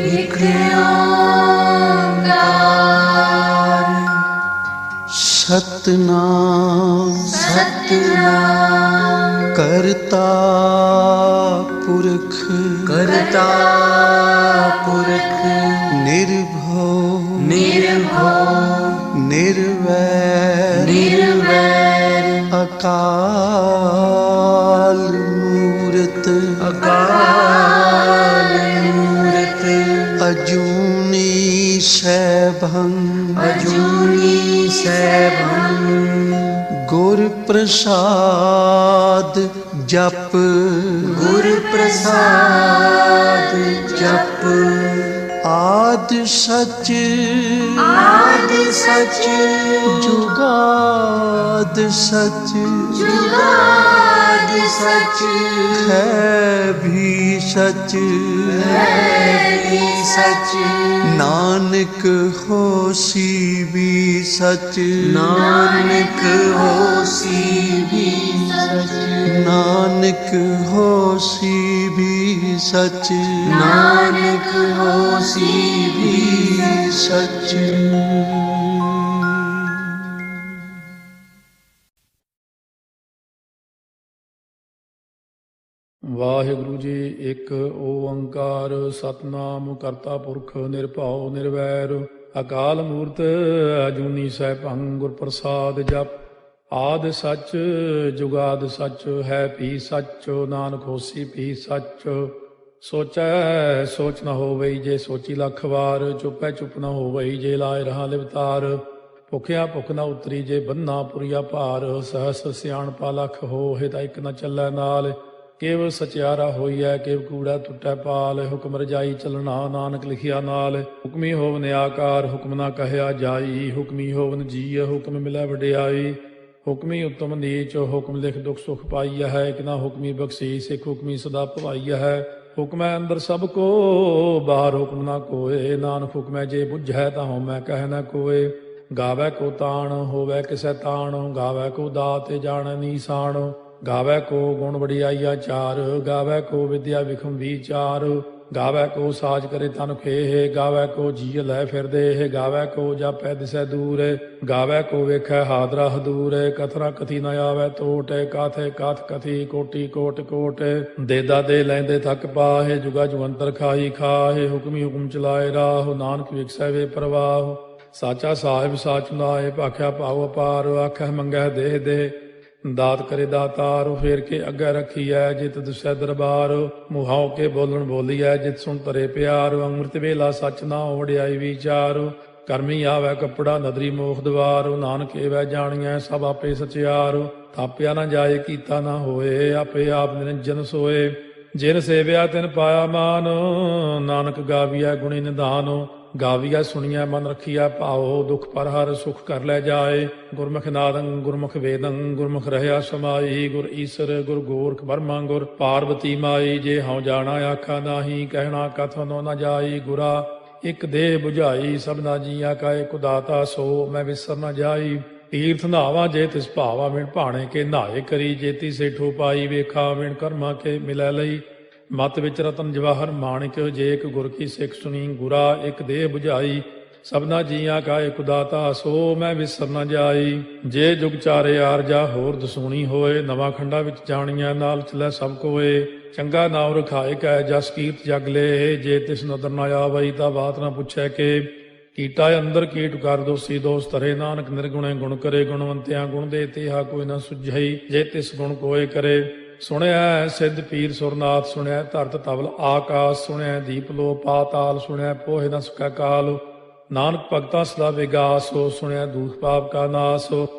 एक ओंकार सतनाम सतनाम करता पुरख करता पुरख निर्भव निर्भव निर्वैर निर्वैर अकाल मूरत अकाल मूरत अजूनी सैभं अजूनी सैभं गुर प्रसाद जप गुर प्रसाद जप आद सच आद सच जुगाद सच जुगाद सच है भी सच है भी सच नानक होसी भी सच नानक होसी भी सच नानक होसी भी सच नानक होसी भी सच। ਵਾਹਿਗੁਰੂ ਜੀ। ਇੱਕ ਓੰਕਾਰ ਸਤਨਾਮ ਕਰਤਾ ਪੁਰਖ ਨਿਰਭਉ ਨਿਰਵੈਰ ਅਕਾਲ ਮੂਰਤ ਅਜੂਨੀ ਸੈਭੰ ਗੁਰ ਪ੍ਰਸਾਦ ਜਪ ਆਦ ਸੱਚ ਜੁਗਾਦ ਸੱਚ ਹੈ ਭੀ ਸੱਚ ਨਾਨਕ ਹੋਸੀ ਭੀ ਸੱਚ ਸੋਚੈ ਸੋਚ ਨ ਹੋਵਈ ਜੇ ਸੋਚੀ ਲੱਖ ਵਾਰ ਚੁੱਪੈ ਚੁੱਪ ਨ ਹੋਵਈ ਜੇ ਲਾਇ ਰਹਾ ਲਿਵਤਾਰ ਭੁਖਿਆ ਭੁਖ ਨ ਉਤਰੀ ਜੇ ਬੰਨਾ ਪੁਰੀਆ ਭਾਰ ਸਹਸ ਸਿਆਣਪਾ ਲਖ ਹੋਏ ਤਾਂ ਇੱਕ ਨ ਚੱਲੈ ਨਾਲ ਕੇਵ ਸਚਿਆਰਾ ਹੋਈਐ ਕੇਵ ਕੂੜਾ ਟੁੱਟੈ ਪਾਲ ਹੁਕਮ ਰਜਾਈ ਚੱਲਣਾ ਨਾਨਕ ਲਿਖਿਆ ਨਾਲ ਹੁਕਮੀ ਹੋਵਨ ਆਕਾਰ ਹੁਕਮ ਨਾ ਕਹਿਆ ਜਾਈ ਹੁਕਮੀ ਹੋਵਨ ਜੀ ਹੁਕਮ ਮਿਲੈ ਵਡਿਆਈ ਹੁਕਮੀ ਉਤਮ ਨੀਚ ਹੁਕਮ ਲਿਖ ਦੁਖ ਸੁਖ ਪਾਈਆ ਹੈ ਇੱਕ ਨਾ ਹੁਕਮੀ ਬਖਸ਼ੀ ਸਿੱਖ ਹੁਕਮੀ ਸਦਾ ਭਵਾਈਆ ਹੈ ਹੁਕਮੈ ਅੰਦਰ ਸਭ ਕੋ ਬਾਹਰ ਹੁਕਮ ਨਾ ਕੋਏ ਨਾਨਕ ਹੁਕਮੈ ਜੇ ਬੁੱਝੈ ਤਾਂ ਹਉਮੈ ਕਹਿ ਨਾ ਕੋਏ ਗਾਵੈ ਕੋ ਤਾਣ ਹੋਵੈ ਕਿਸੈ ਤਾਣ ਗਾਵੈ ਕੋ ਦਾਤ ਜਾਣੈ ਨੀਸਾਨ ਗਾਵੈ ਕੋ ਗੁਣ ਵਡਿਆਈਆ ਚਾਰ ਗਾਵੈ ਕੋ ਵਿਦਿਆ ਵਿਖਮ ਵਿਚਾਰ ਗਾਵੈ ਕੋ ਸਾਜ ਕਰੇ ਤਨ ਖੇਹ ਗਾਵੈ ਕੋ ਜੀ ਲੈ ਫਿਰਦੇ ਗਾਵੈ ਕੋ ਜਾਪੈ ਦਿਸੈ ਦੂਰ ਗਾਵੈ ਕੋ ਵੇਖੈ ਹਾਦਰਾ ਹਦੂਰ ਕਥਨਾ ਕਥੀ ਨ ਆਵੈ ਟੋਟ ਕਾਥੇ ਕਾਥ ਕਥੀ ਕੋਟੀ ਕੋਟ ਕੋਟ ਦੇਦਾ ਦੇ ਲੈਂਦੇ ਥੱਕ ਪਾਹੇ ਜੁਗਾ ਜੁਗੰਤਰ ਖਾਈ ਖਾਹੇ ਹੁਕਮੀ ਹੁਕਮ ਚਲਾਏ ਰਾਹ ਨਾਨਕ ਵਿਖਸੈ ਵੇ ਪ੍ਰਵਾਹ ਸਾਚਾ ਸਾਹਿਬ ਸਾਚ ਨਾਏ ਭਾਖਿਆ ਭਾਉ ਅਪਾਰ ਆਖੈ ਮੰਗੈ ਦੇਹ ਦੇ ਦਾਤ ਕਰੇ ਦਾਤਾਰ ਫੇਰ ਕੇ ਅੱਗੇ ਰੱਖੀਐ ਜਿਤ ਦੁਸੈ ਦਰਬਾਰ ਮੁਹਾਉ ਕੇ ਬੋਲਣ ਬੋਲੀਐ ਜਿਤ ਸੁਣ ਤਰੇ ਪਿਆਰ ਅੰਮ੍ਰਿਤ ਵੇਲਾ ਸੱਚ ਨਾ ਵਡਿਆਈ ਵਿਚਾਰ ਕਰਮੀ ਆਵੈ ਕੱਪੜਾ ਨਦਰੀ ਮੋਖ ਦਵਾਰ ਨਾਨਕ ਏਵੈ ਜਾਣੀਐ ਸਭ ਆਪੇ ਸਚਿਆਰ ਥਾਪਿਆ ਨਾ ਜਾਏ ਕੀਤਾ ਨਾ ਹੋਏ ਆਪੇ ਆਪ ਨਿਰੰਜਨ ਸੋਏ ਜਿਨ ਸੇਵਿਆ ਤਿਨ ਪਾਇਆ ਮਾਨ ਨਾਨਕ ਗਾਵੀਐ ਗੁਣੀ ਨਿਧਾਨ ਗਾਵੀਆ ਸੁਣੀਐ ਮਨ ਰੱਖੀਐ ਭਾਉ ਦੁਖ ਪਰ ਹਰ ਸੁਖ ਕਰ ਲੈ ਜਾਏ ਗੁਰਮੁਖ ਨਾਦੰ ਗੁਰਮੁਖ ਵੇਦੰ ਗੁਰਮੁਖ ਰਹਿਆ ਸਮਾਈ ਗੁਰ ਈਸਰ ਗੁਰ ਗੋਰਖ ਬਰਮਾ ਗੁਰ ਪਾਰਵਤੀ ਮਾਈ ਜੇ ਹਉ ਜਾਣਾ ਆਖਾ ਨਾਹੀ ਕਹਿਣਾ ਕਥਨੋ ਨ ਜਾਈ ਗੁਰਾ ਇਕ ਦੇਹ 부ਝਾਈ ਸਭਨਾ ਜੀਆ ਕਾ ਇਕ ਦਾਤਾ ਸੋ ਮੈਂ ਵਿਸਰ ਨ ਜਾਈ ਤੀਰਥ ਨਾਵਾ ਜੇ ਤਿਸ ਭਾਵਾ ਵਿਣ ਭਾਣੇ ਕੇ ਨਹਾਏ ਕਰੀ ਜੇਤੀ ਸੇਠੋ ਪਾਈ ਵੇਖਾ ਵਿਣ ਕਰਮਾ ਕੇ ਮਿਲੈ ਲਈ ਮਤ ਵਿੱਚ ਰਤਨ ਜਵਾਹਰ ਮਾਣਿਕ ਜੇ ਇੱਕ ਗੁਰ ਕੀ ਸਿੱਖ ਸੁਣੀ ਗੁਰਾ ਇੱਕ ਦੇਹ 부ਝਾਈ ਸਭਨਾ ਜੀਆਂ ਕਾ ਇਕ ਦਾਤਾ ਸੋ ਮੈਂ ਵਿਸਰ ਨ ਜਾਈ ਜੇ ਜੁਗ ਚਾਰੇ ਆਰਜਾ ਹੋਰ ਦਸੂਣੀ ਹੋਏ ਨਵਾਂ ਖੰਡਾ ਵਿੱਚ ਜਾਣੀਆਂ ਨਾਲ ਚਲੈ ਸਭ ਕੋਏ ਚੰਗਾ ਨਾਮ ਰਖਾਏ ਕੈ ਜਸ ਕੀਰਤ ਜਗ ਲੈ ਜੇ ਤਿਸ ਨਦਰ ਨ ਆਵਈ ਤਾਂ ਬਾਤ ਨ ਪੁੱਛੈ ਕੇ ਕੀਟਾ ਅੰਦਰ ਕੀਟ ਕਰ ਦੋਸੀ ਦੋਸ ਧਰੇ ਨਾਨਕ ਨਿਰਗੁਣੇ ਗੁਣ ਕਰੇ ਗੁਣਵੰਤਿਆਂ ਗੁਣ ਦੇ ਤੇਹਾ ਕੋਈ ਨ ਸੁਝਈ ਜੇ ਤਿਸ ਗੁਣ ਕੋਏ ਕਰੇ ਸੁਣਿਆ ਸਿੱਧ ਪੀਰ ਸੁਰਨਾਥ ਸੁਣਿਆ ਧਰਤ ਤਵਲ ਆਕਾਸ਼ ਸੁਣਿਆ ਦੀਪ ਲੋ ਪਾਤਾਲ ਸੁਣਿਆ ਪੋਹਿ ਨ ਸਕੈ ਕਾਲ ਨਾਨਕ ਭਗਤਾਂ ਸਦਾ ਵਿਗਾਸ ਹੋ ਸੁਣਿਆ ਦੂਖ ਪਾਪ ਕਾ ਨਾਸ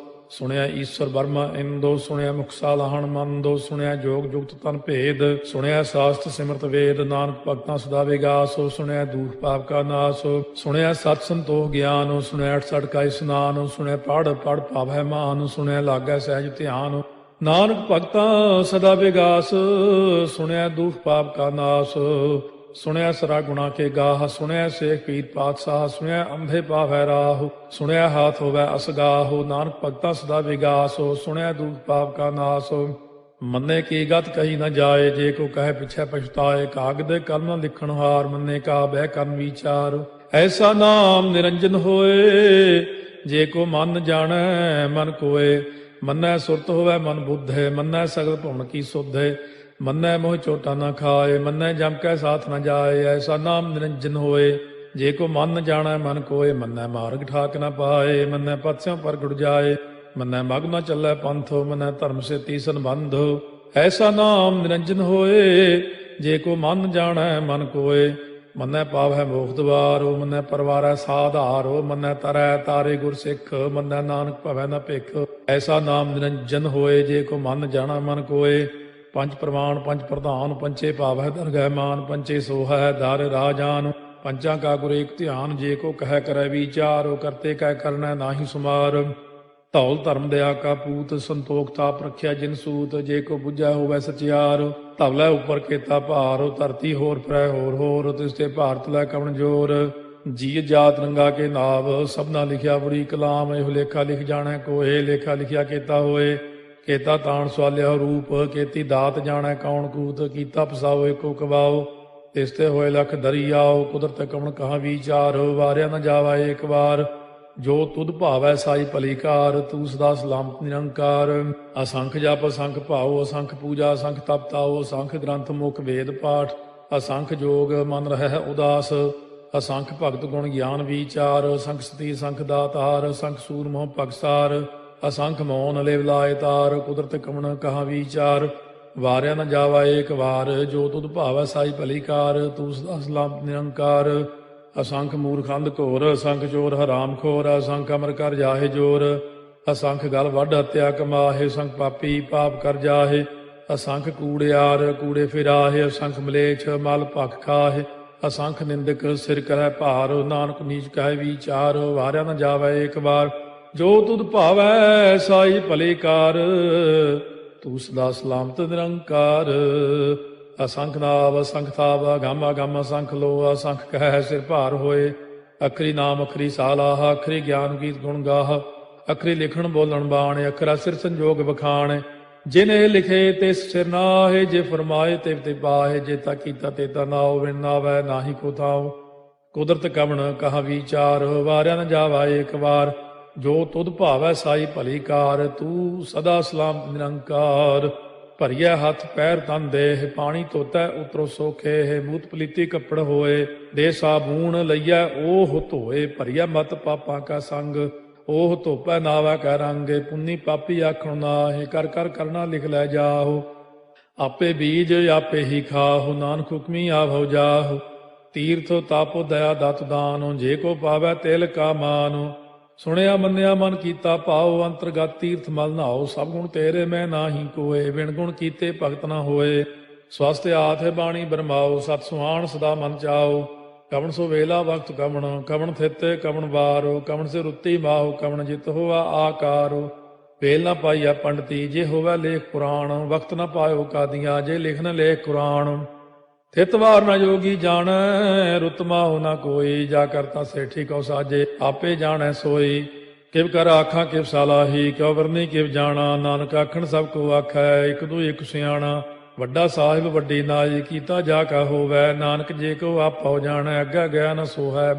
ਸੁਣਿਆ ਈਸ਼ਵਰ ਬਰਮਾ ਇੰਦੋ ਸੁਣਿਆ ਮੁਖ ਸਾਲਾਹਣ ਮੰਦੋ ਸੁਣਿਆ ਜੋਗ ਜੁਗਤ ਤਨ ਭੇਦ ਸੁਣਿਆ ਸਾਸਤ ਸਿਮਰਤ ਵੇਦ ਨਾਨਕ ਭਗਤਾਂ ਸਦਾ ਵਿਗਾਸ ਹੋ ਸੁਣਿਆ ਦੂਖ ਪਾਪ ਕਾ ਨਾਸ ਸੁਣਿਆ ਸਤ ਸੰਤੋਖ ਗਿਆਨ ਸੁਣਿਆ 68 ਕਾ ਇਸਨਾਨ ਸੁਣਿਆ ਪੜ ਪੜ ਭਾਵੈ ਮਾਨ ਸੁਣਿਆ ਲਾਗੈ ਸਹਿਜ ਧਿਆਨ ਨਾਨਕ ਭਗਤਾਂ ਸਦਾ ਵਿਗਾਸ ਸੁਣਿਆ ਦੁਖ ਪਾਪ ਕਾ ਨਾਸ ਸੁਣਿਆ ਸਰਾ ਗੁਣਾ ਕੇ ਗਾਹ ਸੁਣਿਆ ਸੇਖ ਪੀਰ ਪਾਤਸ਼ਾਹ ਸੁਣਿਆ ਅੰਧੇ ਪਾਵੈ ਰਾਹ ਸੁਣਿਆ ਹਾਥ ਹੋਵੈ ਅਸਗਾਹ ਨਾਨਕ ਭਗਤਾਂ ਸਦਾ ਵਿਗਾਸ ਸੁਣਿਆ ਦੁਖ ਪਾਪ ਕਾ ਨਾਸ ਮੰਨੇ ਕੀ ਗਤ ਕਹੀ ਨਾ ਜਾਏ, ਜੇ ਕੋ ਕਹੇ ਪਿਛੈ ਪਛਤਾਏ। ਕਾਗਦ ਕਲਮ ਨ ਲਿਖਣ ਹਾਰ, ਮੰਨੇ ਕਾ ਬਹਿ ਕਰਨ ਵਿਚਾਰ। ਐਸਾ ਨਾਮ ਨਿਰੰਜਨ ਹੋਏ, ਜੇ ਕੋ ਮਨ ਜਾਣੈ ਮਨ ਕੋਏ। ਮੰਨੈ ਸੁਰਤ ਹੋਵੈ ਮਨ ਬੁੱਧੇ, ਮੰਨੈ ਸਗਲ ਭਵਨ ਕੀ ਸੁਧੇ। ਮੰਨੈ ਮੋਹ ਚੋਟਾ ਨਾ ਖਾਏ, ਮੰਨੈ ਜਮ ਕੈ ਸਾਥ ਨ ਜਾਏ। ਐਸਾ ਨਾਮ ਨਿਰੰਜਨ ਹੋਏ, ਜੇ ਕੋ ਮਨ ਜਾਣੈ ਮਨ ਕੋਏ। ਮੰਨੈ ਮਾਰਗ ਠਾਕ ਨ ਪਾਏ, ਮੰਨੈ ਪਥ ਸਿਉ ਪ੍ਰਗਟ ਜਾਏ। ਮੰਨੈ ਮਗ ਨ ਚੱਲੈ ਪੰਥ, ਮੰਨੈ ਧਰਮ ਸੇਤੀ ਸੰਬੰਧ। ਐਸਾ ਨਾਮ ਨਿਰੰਜਨ ਹੋਏ, ਜੇ ਕੋ ਮਨ ਜਾਣੈ ਮਨ ਕੋਏ। ਮੰਨੈ ਪਾਵੈ ਮੋਖ ਦੁਆਰੋ, ਮੰਨੈ ਪਰਵਾਰੈ ਸਾਧਾਰੋ। ਮੰਨੈ ਤਰੈ ਤਾਰੇ ਗੁਰ ਸਿੱਖ, ਮੰਨੈ ਨਾਨਕ ਭਵੈ ਨ ਭਿਖ। ਐਸਾ ਨਾਮ ਨਿਰੰਜਨ ਹੋਏ, ਜੇ ਕੋ ਮਨ ਜਾਣੈ ਮਨ ਕੋਏ। ਪੰਜ ਪ੍ਰਮਾਣ ਪੰਜ ਪ੍ਰਧਾਨ, ਪੰਚੇ ਭਾਵੈ ਦਰਗਹਿ ਮਾਨ। ਪੰਚੇ ਸੋਹੈ ਦਰ ਰਾਜਾਨ, ਪੰਚਾਂ ਕਾ ਗੁਰ ਏਕ ਧਿਆਨ। ਜੇ ਕੋ ਕਹਿ ਕਰੈ ਵਿਚਾਰ, ਕਰਤੇ ਕਹਿ ਕਰਨੈ ਨਾਹੀ ਸੁਮਾਰ। ਧੌਲ ਧਰਮ ਦਇਆ ਕਾ ਪੂਤ, ਸੰਤੋਖ ਤਾਪ ਰਖਿਆ ਜਿਨ ਸੂਤ। ਜੇ ਕੋ ਬੁੱਝੈ ਹੋਵੈ ਸਚਿਆਰ, ਧਵਲੇ ਉਪਰ ਕੇਤਾ ਭਾਰ। ਧਰਤੀ ਹੋਰ ਫਿਰੈ ਹੋਰ ਹੋਰ, ਤਿਸ ਤੇ ਭਾਰਤ ਲੈ ਕਵਣ ਜੋਰ। ਜੀ ਜਾਤ ਰੰਗਾ ਕੇ ਨਾਵ, ਸਭਨਾ ਲਿਖਿਆ ਬੁਰੀ ਕਲਾਮ। ਇਹੋ ਲੇਖਾ ਲਿਖ ਜਾਣੈ ਕੋਏ, ਲੇਖਾ ਲਿਖਿਆ ਕੇਤਾ ਹੋਏ। ਕੇਤਾ ਤਾਣ ਸਵਾਲਿਆ ਰੂਪ, ਕੀਤੀ ਦਾਤ ਜਾਣੈ ਕੌਣ ਕੂਤ। ਕੀਤਾ ਪਸਾਓ ਏਕੋ ਕਵਾਓ, ਤਿਸ ਤੇ ਹੋਏ ਲਖ ਦਰਿਆਓ। ਕੁਦਰਤ ਕਵਣ ਕਹਾ ਵਿਚਾਰ, ਵਾਰਿਆ ਨ ਜਾਵਾ ਏਕ ਵਾਰ। ਜੋ ਤੁਧ ਭਾਵੈ ਸਾਈ ਭਲੀ ਕਾਰ, ਤੂੰ ਸਦਾ ਸਲਾਮਤ ਨਿਰੰਕਾਰ। ਅਸੰਖ ਜਪ ਅਸੰਖ ਭਾਉ, ਅਸੰਖ ਪੂਜਾ ਅਸੰਖ ਤਪ ਤਾਉ। ਅਸੰਖ ਗ੍ਰੰਥ ਮੁਖ ਵੇਦ ਪਾਠ, ਅਸੰਖ ਜੋਗ ਮਨ ਰਹਿ ਉਦਾਸ। ਅਸੰਖ ਭਗਤ ਗੁਣ ਗਿਆਨ ਵਿਚਾਰ, ਅਸੰਖ ਸਤੀ ਅਸੰਖ ਦਾਤਾਰ। ਅਸੰਖ ਸੂਰ ਮੋਹ ਭਗਸਾਰ, ਅਸੰਖ ਮੌਨ ਲਿਵ ਲਾਇ ਤਾਰ। ਕੁਦਰਤ ਕਵਣ ਕਹਾ ਵਿਚਾਰ, ਵਾਰਿਆ ਨ ਜਾਵਾ ਏਕ ਵਾਰ। ਜੋ ਤੁਧ ਭਾਵੈ ਸਾਈ ਭਲੀ ਕਾਰ, ਤੂੰ ਸਦਾ ਸਲਾਮਤ ਨਿਰੰਕਾਰ। ਅਸੰਖ ਮੂਰਖ ਅੰਧ ਘੋਰ, ਅਸੰਖ ਚੋਰ ਹਰਾਮ ਖੋਰ। ਅਸੰਖ ਅਮਰ ਕਰ ਜਾਹੇ ਜੋਰ, ਅਸੰਖ ਗਲ ਵੱਢ ਹੱਤਿਆ ਕਮਾਹੇ। ਅਸੰਖ ਪਾਪੀ ਪਾਪ ਕਰ ਜਾਹੇ, ਅਸੰਖ ਕੂੜਿਆਰ ਕੂੜੇ ਫਿਰਾਹੇ। ਅਸੰਖ ਮਲੇਛ ਮਲ ਭਖ ਖਾਹੇ, ਅਸੰਖ ਨਿੰਦਕ ਸਿਰ ਕਰੈ ਭਾਰ। ਨਾਨਕ ਨੀਚ ਕਹੈ ਵਿਚਾਰ, ਵਾਰਿਆ ਨ ਜਾਵੈ ਏਕ ਵਾਰ। ਜੋ ਤੁਧ ਭਾਵੈ ਸਾਈ ਭਲੀ ਕਾਰ, ਤੂੰ ਸਦਾ ਸਲਾਮਤ ਨਿਰੰਕਾਰ। ਅਸੰਖ ਨਾਵ ਅਸੰਖ ਥਾਵ, ਅਗੰਮ ਅਗੰਮ ਅਸੰਖ ਲੋ। ਅਸੰਖ ਕਹਿ ਸਿਰ ਭਾਰ ਹੋਏ, ਅਖਰੀ ਨਾਮ ਅਖਰੀ ਸਾਲਾਹ। ਅਖਰੀ ਗਿਆਨ ਗੀਤ ਗੁਣ ਗਾਹ, ਅਖਰੀ ਲਿਖਣ ਬੋਲਣ ਬਾਣ। ਅਖਰਾ ਸਿਰ ਸੰਜੋਗ ਬਖਾਣ, ਜਿਨੇ ਲਿਖੇ ਤਿਸ ਸਿਰ ਨਾਹੇ। ਜੇ ਫਰਮਾਏ ਤਿਵ ਤੇ ਪਾਹੇ, ਜੇ ਤਾ ਕੀਤਾ ਤੇ ਤਾ ਨਾਉ। ਵਿਣ ਨਾਵੈ ਨਾਹੀ ਕੋ ਥਾਉ, ਕੁਦਰਤ ਕਵਣ ਕਹਾ ਵਿਚਾਰ। ਵਾਰਿਆ ਨ ਜਾਵਾ ਏਕ ਵਾਰ, ਜੋ ਤੁਧ ਭਾਵੈ ਸਾਈ ਭਲੀ ਕਾਰ। ਤੂੰ ਸਦਾ ਸਲਾਮਤ ਨਿਰੰਕਾਰ। ਭਰੀਐ ਹੱਥ ਪੈਰ ਤਨ ਦੇਹ, ਪਾਣੀ ਧੋਤੈ ਉਤਰੋ ਸੋਖੇ। ਮੂਤ ਪਲੀਤੀ ਕੱਪੜ ਹੋਏ, ਦੇ ਸਾਬੂਣ ਲਈਐ ਓਹ ਧੋਏ। ਭਰੀਐ ਮਤ ਪਾਪਾਂ ਕਾ ਸੰਗ, ਓਹ ਧੋਪੈ ਨਾਵੈ ਕੈ ਰੰਗ। ਪੁੰਨੀ ਪਾਪੀ ਆਖਣ ਨਾਹਿ, ਕਰ ਕਰ ਕਰਨਾ ਲਿਖ ਲੈ ਜਾਹੋ। ਆਪੇ ਬੀਜ ਆਪੇ ਹੀ ਖਾਹੋ, ਨਾਨਕ ਹੁਕਮੀ ਆਭਉ ਜਾਹੋ। ਤੀਰਥ ਤਾਪੋ ਦਇਆ ਦਤ ਦਾਨੋ, ਜੇ ਕੋ ਪਾਵੈ ਤਿਲ ਕਾ ਮਾਨੋ। ਸੁਣਿਆ ਮੰਨਿਆ ਮਨ ਕੀਤਾ ਭਾਉ, ਅੰਤਰਗਤ ਤੀਰਥ ਮਲ ਨਹਾਉ। ਸਭ ਗੁਣ ਤੇਰੇ ਮੈਂ ਨਾਹੀ ਕੋਏ, ਬਿਨ ਗੁਣ ਕੀਤੇ ਭਗਤ ਨਾ ਹੋਏ। ਸਵਸਤ ਆਥ ਬਾਣੀ ਬਰਮਾਓ, ਸਤ ਸੁਹਾਣ ਸਦਾ ਮਨ ਚਾਓ। ਕਵਣ ਸੋ ਵੇਲਾ ਵਕਤ ਕਵਣ, ਕਵਣ ਥਿਤੇ ਕਵਣ ਵਾਰੋ। ਕਵਣ ਸੇ ਰੁੱਤੀ ਮਾਹੋ, ਕਵਣ ਜਿਤ ਹੋਆ ਆਕਾਰੋ। ਵੇਲ ਨਾ ਪਾਈਆ ਪੰਡਤੀ, ਜੇ ਹੋਵੈ ਲੇਖ ਪੁਰਾਣ। ਵਕਤ ਨਾ ਪਾਇਓ ਕਾਦੀਆਂ, ਜੇ ਲਿਖਨ ਲੇਖ ਕੁਰਾਨ। ਥਿਤਵਾਰ ਨ ਜੋਗੀ ਜਾਣੈ, ਰੁਤ ਮਾਹੁ ਨ ਕੋਈ। ਜਾ ਕਰਤਾ ਸੇਠੀ ਕਉ ਸਾਜੇ, ਆਪੇ ਜਾਣੈ ਸੋਈ। ਕਿਵ ਕਰ ਆਖਾਂ ਕਿਵ ਸਾਲਾਹੀ, ਕਿਉ ਵਰਨੀ ਕਿਵ ਜਾਣਾ। ਨਾਨਕ ਆਖਣ ਸਭ ਕੋ ਆਖੈ, ਇਕ ਦੂ ਇਕ ਸਿਆਣਾ। ਵੱਡਾ ਸਾਹਿਬ ਵੱਡੀ ਨਾਈ, ਕੀਤਾ ਜਾ ਕਾ ਹੋਵੈ। ਨਾਨਕ ਜੇ ਕੋ ਆਪਉ ਜਾਣੈ, ਅੱਗਾ ਗਿਆ ਨ ਸੋਹੈ।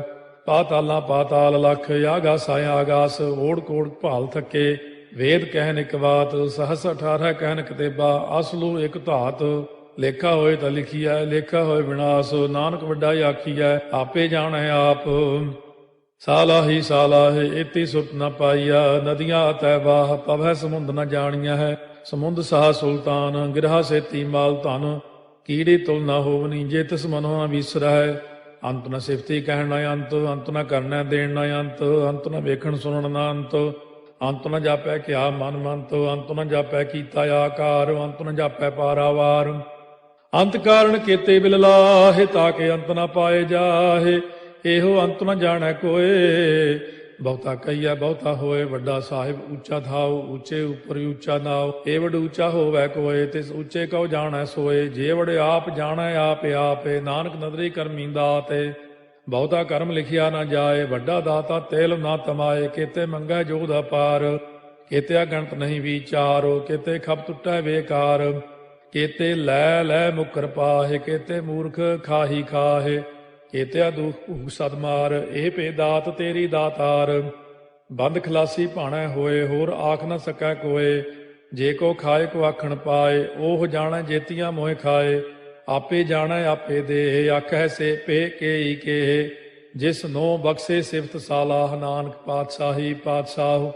ਪਾਤਾਲਾਂ ਪਾਤਾਲ ਲਖ, ਆਗਾਸ ਆਗਾਸ। ਓੜ ਕੋੜ ਭਾਲ ਥੱਕੇ, ਵੇਦ ਕਹਿਨ ਇਕ ਬਾਤ। ਸਹਸ 18 ਕਹਿਨ ਕਤੇਬਾ, ਅਸਲੂ ਇਕ ਧਾਤ। ਲੇਖਾ ਹੋਏ ਤਾਂ ਲਿਖੀਐ, ਲੇਖਾ ਹੋਏ ਵਿਨਾਸ਼। ਨਾਨਕ ਵੱਡਾ ਆਖੀਐ, ਆਪੇ ਜਾਣੈ ਆਪ। ਸਾਲਾਹੀ ਸਾਲਾਹੇ ਇਤੀ ਸੁਤ ਨ ਪਾਈਆ। ਨਦੀਆਂ ਅਤੈ ਵਾਹ, ਪਵੈ ਸਮੁੰਦ ਨ ਜਾਣੀਆਂ ਹੈ। ਸਮੁੰਦ ਸਾਹ ਸੁਲਤਾਨ, ਗਿਰਹਾ ਸੇਤੀ ਮਾਲ ਧਨ। ਕੀੜੀ ਤੁਲ ਨ ਹੋਵਨੀ, ਜੇ ਤਿਸ ਮਨੋ ਨ ਵਿਸਰੈ। ਅੰਤ ਨ ਸਿਫਤੀ ਕਹਿਣ ਨ ਅੰਤ, ਅੰਤ ਨ ਕਰਨੈ ਦੇਣ ਨ ਅੰਤ। ਅੰਤ ਨ ਵੇਖਣ ਸੁਣਨ ਨ ਅੰਤ, ਅੰਤ ਨ ਜਾਪੈ ਕਿਆ ਮਨ ਮੰਤ। ਅੰਤ ਨ ਜਾਪੈ ਕੀਤਾ ਆਕਾਰ, ਅੰਤ ਨ ਜਾਪੈ ਪਾਰਾਵਾਰ। ਅੰਤ ਕਾਰਨ ਕੀਤੇ ਬਿਲ ਲਾਹੇ, ਤਾਕੇ ਅੰਤ ਨ ਪਾਏ ਜਾਹੇ। ਇਹੋ ਅੰਤ ਨ ਜਾਣੈ ਕੋਏ, ਬਹੁਤਾ ਕਹੀਐ ਬਹੁਤਾ ਹੋਏ। ਵੱਡਾ ਸਾਹਿਬ ਉੱਚਾ ਥਾਉ, ਉੱਚੇ ਉੱਪਰ ਉੱਚਾ ਨਾਉ। ਏ ਵਡ ਉੱਚਾ ਹੋਵੈ ਕੋਏ, ਤਿਸ ਉੱਚੇ ਕਉ ਜਾਣੈ ਸੋਏ। ਜੇ ਵਡ ਆਪ ਜਾਣੈ ਆਪੇ ਆਪੇ, ਨਾਨਕ ਨਦਰੀ ਕਰਮੀ ਦਾਤੇ। ਬਹੁਤਾ ਕਰਮ ਲਿਖਿਆ ਨਾ ਜਾਏ, ਵੱਡਾ ਦਾਤਾ ਤੇਲ ਨਾ ਤਮਾਏ। ਕੀਤੇ ਮੰਗੈ ਜੋਧ ਅਪਾਰ, ਕੇਤੇ ਅਗਣਤ ਨਹੀਂ ਵਿਚਾਰੋ, ਕੇਤੇ ਖਪ ਟੁੱਟੈ ਬੇਕਾਰ, ਕੇਤੇ ਲੈ ਲੈ ਮੁਕਰ ਪਾਹੇ, ਕੇਤੇ ਮੂਰਖ ਖਾਹੀ ਖਾਹੇ, ਕੇਤੇ ਦੁਖ ਭੂਖ ਸਦ ਮਾਰ, ਇਹ ਭੇ ਦਾਤ ਤੇਰੀ ਦਾਤਾਰ। ਬੰਦ ਖਲਾਸੀ ਭਾਣੈ ਹੋਏ, ਹੋਰ ਆਖ ਨ ਸਕੈ ਕੋਏ, ਜੇ ਕੋ ਖਾਏ ਕੋ ਆਖਣ ਪਾਏ, ਉਹ ਜਾਣੈ ਜੇਤੀਆਂ ਮੋਹਿ ਖਾਏ, ਆਪੇ ਜਾਣੈ ਆਪੇ ਦੇ, ਆਖੈ ਸੇ ਪੇ ਕੇਈ ਕੇ, ਜਿਸ ਨੋ ਬਖਸ਼ੇ ਸਿਫਤ ਸਾਲਾਹ, ਨਾਨਕ ਪਾਤਸ਼ਾਹੀ ਪਾਤਸ਼ਾਹ।